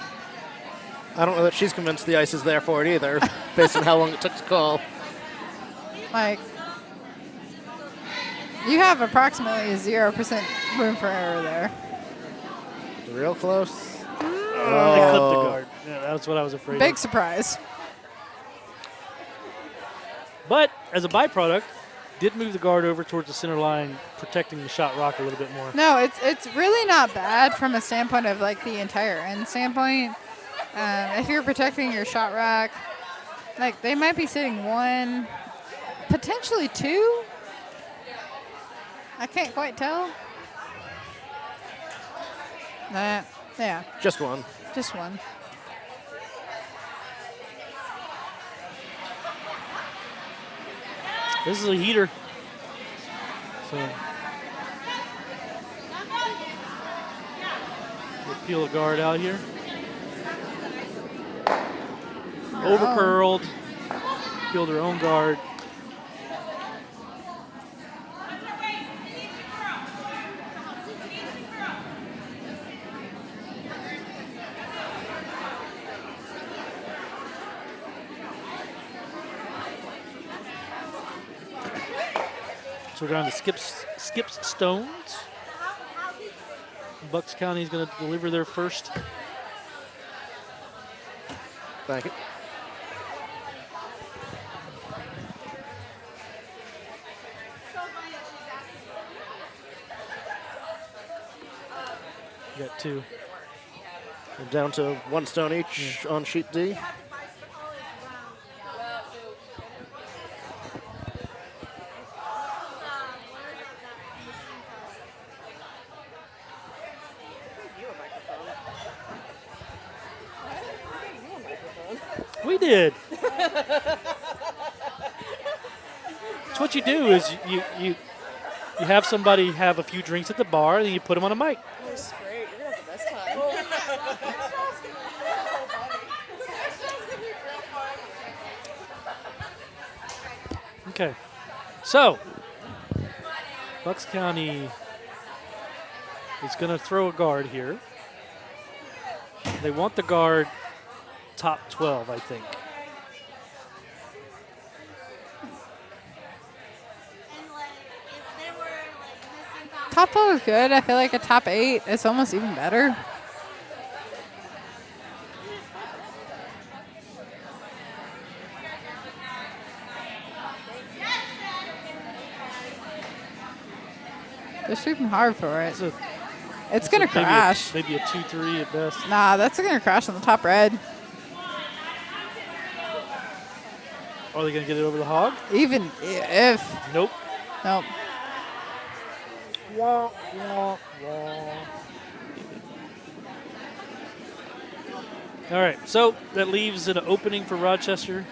I don't know that she's convinced the ice is there for it either, based on how long it took to call. Like, you have approximately 0% room for error there. Real close. They clipped the guard. Yeah, that's what I was afraid Big of. surprise. But as a byproduct, did move the guard over towards the center line, protecting the shot rock a little bit more. No, it's really not bad from a standpoint of like the entire end standpoint. If you're protecting your shot rack, like they might be sitting 1, potentially 2. I can't quite tell. Yeah, Just 1. just 1. This is a heater. So we'll peel the guard out here. Over curled. Peeled her own guard. So we're down to Skips Stones. Bucks County is going to deliver their first. Thank you. You got 2. And down to 1 stone each on sheet D. We did. So what you do is you have somebody have a few drinks at the bar, and then you put them on a mic. That's great. You're going to have the best time. Okay. So, Bucks County is going to throw a guard here. They want the guard top 12, I think. Top 12 is good. I feel like a top 8 is almost even better. They're sweeping hard for it. It's going to crash. Maybe a 2-3 at best. Nah, that's going to crash on the top red. Are they going to get it over the hog? Even if. Nope. Nope. Wah, wah, wah. All right, so that leaves an opening for Rochester.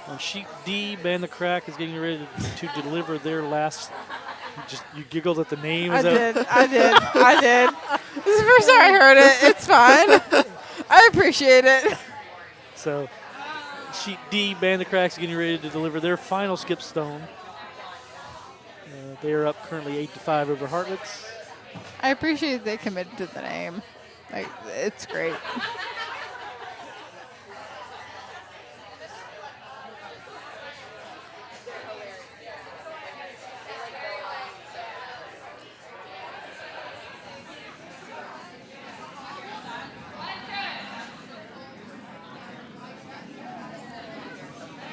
On sheet D, Ban the Crack is getting ready to deliver their last. You giggled at the name. I did. This is the first time I heard it. It's fine. I appreciate it. So, sheet D, Ban the Crack is getting ready to deliver their final skip stone. They are up currently 8-5 over Hartlets. I appreciate they committed to the name. Like, it's great.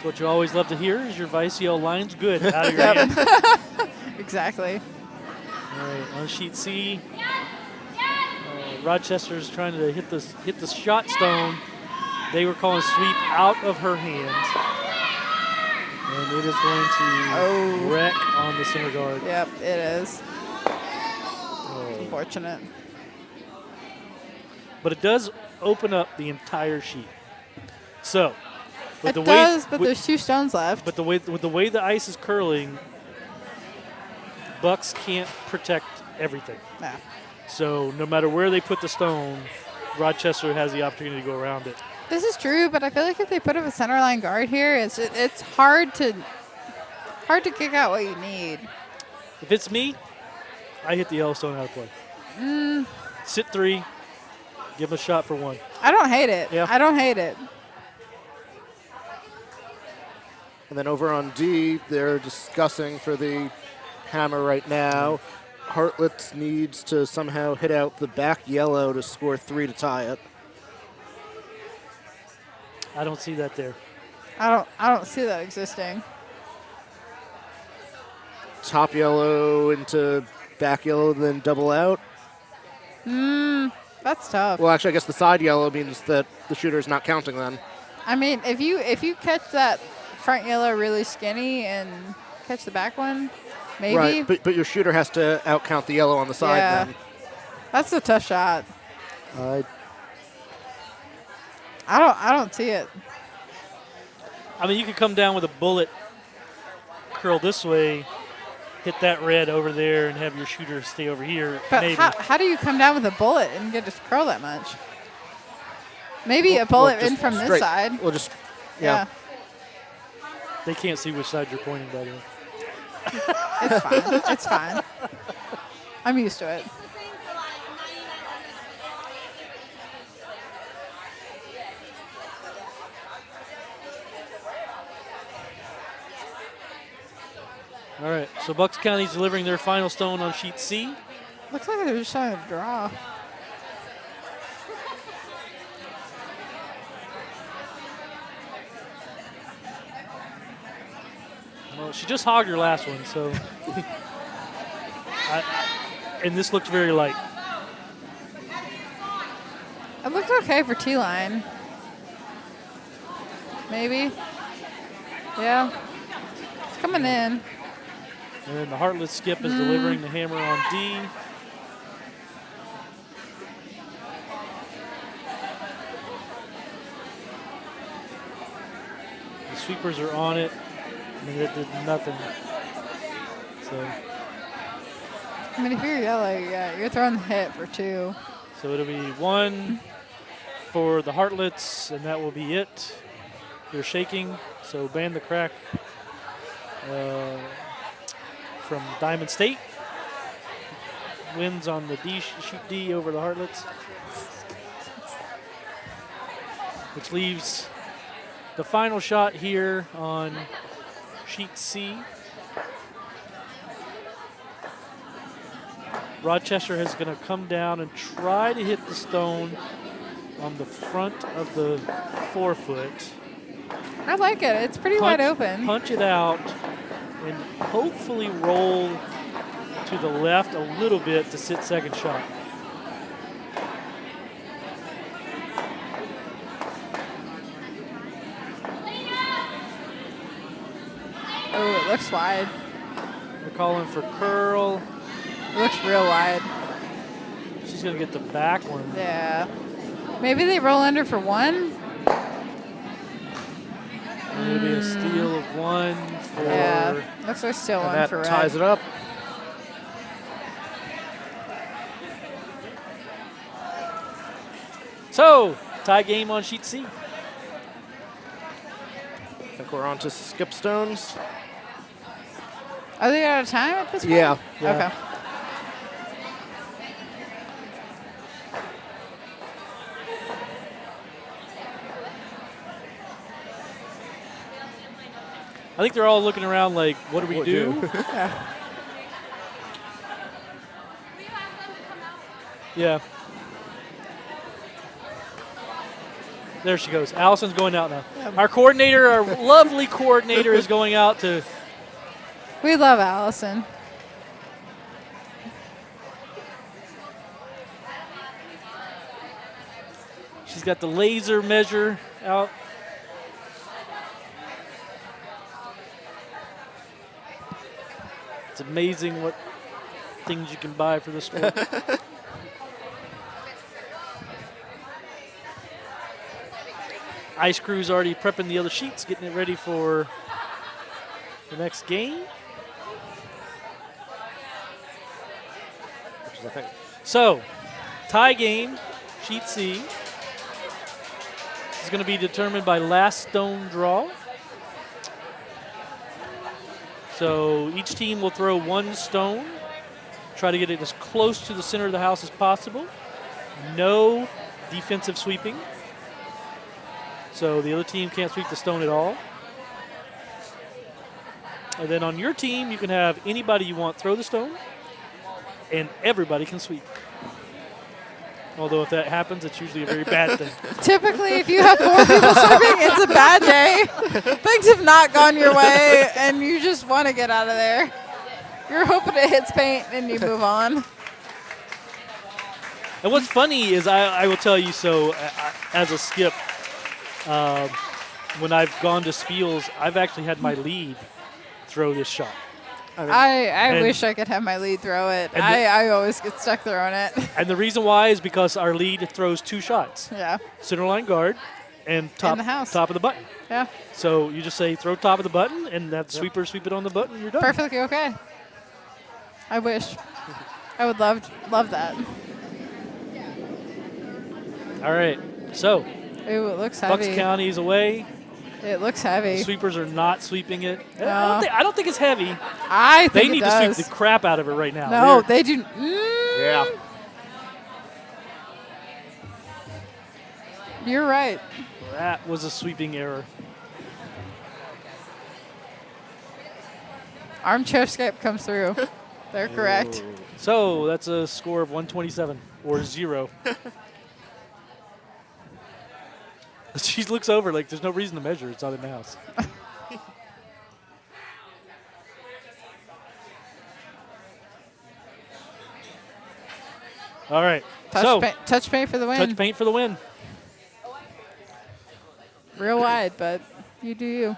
What you always love to hear is your vice yell lines good out of your hand. Exactly. All right, on sheet C, Rochester is trying to hit the shot stone. They were calling sweep out of her hand, and it is going to wreck on the center guard. Yep, it is. Unfortunate. But it does open up the entire sheet. So. It does, but there's 2 stones left. But with the way the ice is curling, Bucks can't protect everything. Nah. So no matter where they put the stone, Rochester has the opportunity to go around it. This is true, but I feel like if they put up a centerline guard here, it's hard to kick out what you need. If it's me, I hit the yellow stone out of play. Sit 3, give them a shot for 1. I don't hate it. Yeah. I don't hate it. And then over on D, they're discussing for the hammer right now. Hartlets needs to somehow hit out the back yellow to score 3 to tie it. I don't see that there. I don't see that existing. Top yellow into back yellow, then double out. That's tough. Well, actually, I guess the side yellow means that the shooter's not counting then. I mean, if you catch that front yellow really skinny and catch the back one, maybe. Right, but your shooter has to outcount the yellow on the side then. That's a tough shot. I don't see it. I mean, you could come down with a bullet, curl this way, hit that red over there, and have your shooter stay over here. But maybe. How do you come down with a bullet and get to curl that much? Maybe a bullet in from this side. We'll just, yeah. They can't see which side you're pointing, by the way. It's fine. It's fine. I'm used to it. All right, so Bucks County's delivering their final stone on sheet C. Looks like they're just trying to draw. she just hogged her last one, so. And this looks very light. It looked okay for T-line. Maybe. Yeah. It's coming in. And then the heartless skip is delivering the hammer on D. The sweepers are on it, and it did nothing. So. I mean, if you're yellow, yeah, you're throwing the hit for 2. So it'll be 1 for the heartlets, and that will be it. They're shaking, so ban the crack from Diamond State. Wins on the D, shoot D over the heartlets. Which leaves the final shot here on sheet C. Rochester is going to come down and try to hit the stone on the front of the forefoot. I like it. It's pretty wide open. Punch it out and hopefully roll to the left a little bit to sit second shot. Oh, it looks wide. They're calling for curl. It looks real wide. She's going to get the back one. Yeah. Maybe they roll under for 1? Maybe a steal of 1 for... Yeah, looks like still 1 that for red. ties it up. So, tie game on sheet C. I think we're on to skip stones. Are they out of time at this point? Yeah. Okay. I think they're all looking around like, what do we do? Yeah. Yeah. There she goes. Allison's going out now. Our coordinator, our lovely coordinator, is going out to... We love Allison. She's got the laser measure out. It's amazing what things you can buy for this sport. Ice Crew's already prepping the other sheets, getting it ready for the next game. Which is, I think, So, tie game, sheet C. This is going to be determined by last stone draw. So each team will throw 1 stone, try to get it as close to the center of the house as possible. No defensive sweeping. So the other team can't sweep the stone at all. And then on your team, you can have anybody you want throw the stone, and everybody can sweep. Although if that happens, it's usually a very bad thing. Typically, if you have 4 people sweeping, it's a bad day. Things have not gone your way, and you just want to get out of there. You're hoping it hits paint, and you move on. And what's funny is I will tell you, so as a skip, when I've gone to Spiels, I've actually had my lead throw this shot. I wish I could have my lead throw it. I always get stuck throwing it. And the reason why is because our lead throws 2 shots. Yeah. Center line guard and top, the house. top of the button. Yeah. So you just say throw top of the button, and that sweeper sweep it on the button, and you're done. Perfectly okay. I wish. I would love that. All right. So Ooh, it looks Bucks heavy. County is away. It looks The heavy. sweepers are not sweeping it. No. I don't think it's heavy. I They think need it to does. sweep the crap out of it right now. No, They're- they do. yeah. You're right. That was a sweeping error. Armchair skip comes through. They're correct. So that's a score of 127 or 0. She looks over like there's no reason to measure. It's not in the house. All right. So, Touch paint for the win. touch paint for the win. Real wide, but you do you.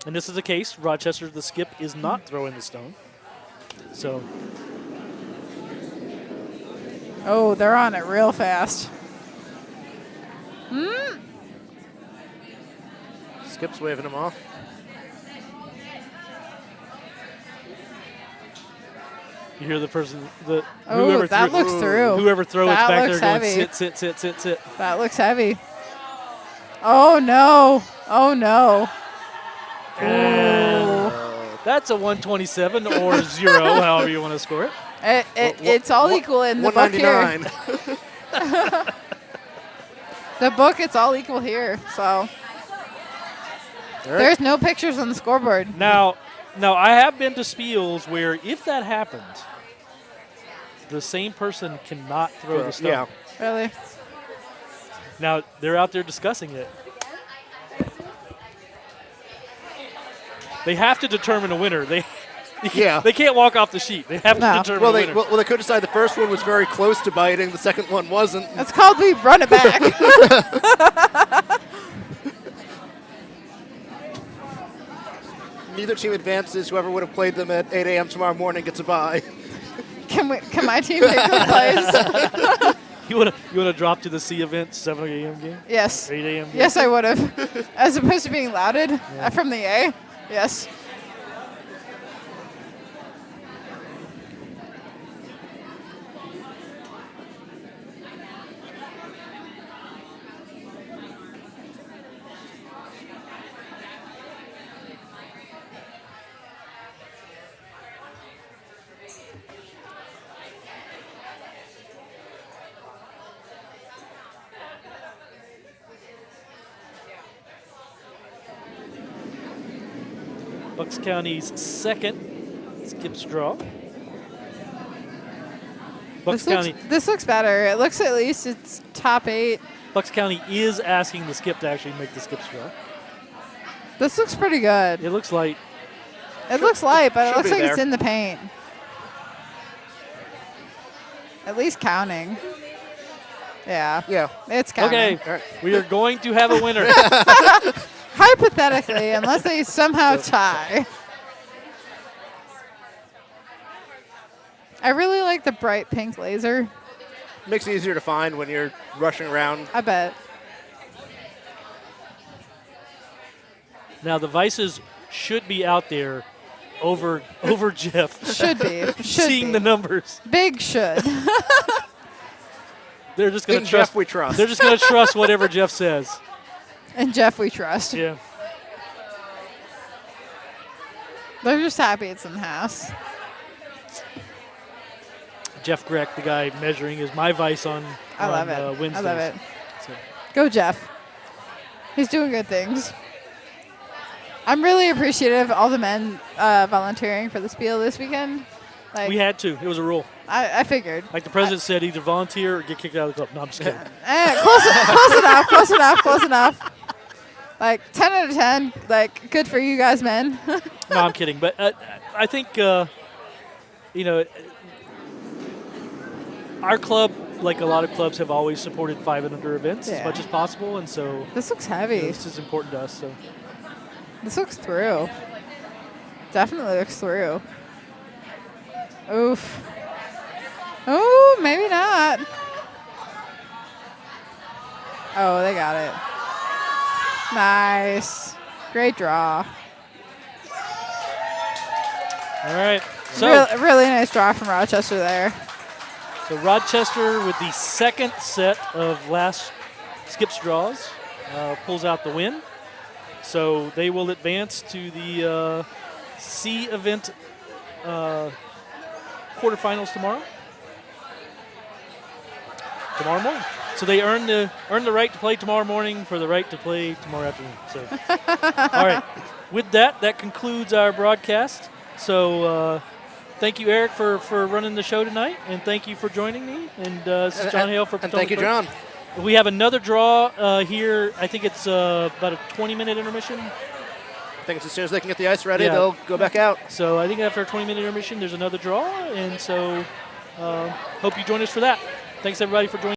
And this is the case. Rochester, the skip, is not throwing the stone. So, Oh, they're on it real fast. Skip's waving him off. you hear the person, the Oh, whoever that threw, looks through. whoever throws That back there looks going, heavy. sit. That looks heavy. Oh, no. Oh, no. And that's a 127 or 0, however you want to score it. It's all equal in the book here. 199. The book, it's all equal here. So there's no pictures on the scoreboard. Now, I have been to spiels where if that happens, the same person cannot throw the stone. Yeah. Really? Now, they're out there discussing it. They have to determine a winner. They can't walk off the sheet. They have to No. determine Well, a they winner. they could decide the first one was very close to biting, the second one wasn't. That's called we run it back. Neither team advances. Whoever would have played them at 8 a.m. tomorrow morning gets a bye. Can my team take those plays? You want to drop to the C event 7 a.m. game? Yes. 8 a.m. game? Yes, I would have. As opposed to being lauded from the A. Yes. Bucks County's second skips draw. This looks better. It looks at least it's top 8. Bucks County is asking the skip to actually make the skips draw. This looks pretty good. It looks like It looks light, but it should looks be like it's there. in the paint. At least counting. Yeah. Yeah. It's counting. okay. All right. We are going to have a winner. Hypothetically, unless they somehow tie. I really like the bright pink laser. Makes it easier to find when you're rushing around. I bet. Now the vices should be out there over Jeff. Should be. Should Seeing be. the numbers. Big should. They're just going In to Jeff trust. we trust. They're just going to trust whatever Jeff says. And Jeff we trust. Yeah. They're just happy it's in the house. Jeff Greck, the guy measuring, is my vice on I love it. Wednesdays. I love it. So, Go Jeff. He's doing good things. I'm really appreciative of all the men volunteering for the spiel this weekend. Like, we had to. It was a rule. I figured. Like the president said, either volunteer or get kicked out of the club. No, I'm just kidding. Close enough. Like 10 out of 10. Like good for you guys, men. No, I'm kidding. But I think, our club, like a lot of clubs, have always supported 5 and under events as Yeah. much as possible. And so This looks heavy. this is important to us. So This looks through. Definitely looks through. Oof. Oh, maybe not. Oh, they got it. Nice. Great draw. all right. So, Really nice draw from Rochester there. so Rochester, with the second set of last skips draws, pulls out the win. So they will advance to the C event quarterfinals tomorrow. Tomorrow morning. So they earn the right to play tomorrow morning for the right to play tomorrow afternoon. So, all right. With that concludes our broadcast. So thank you, Eric, for running the show tonight, and thank you for joining me. And this is John Hale for And Potomac thank you, Broom. John. We have another draw here. I think it's about a 20-minute intermission. I think as soon as they can get the ice ready, Yeah. they'll go back out. So I think after a 20-minute intermission, there's another draw. And so hope you join us for that. Thanks, everybody, for joining.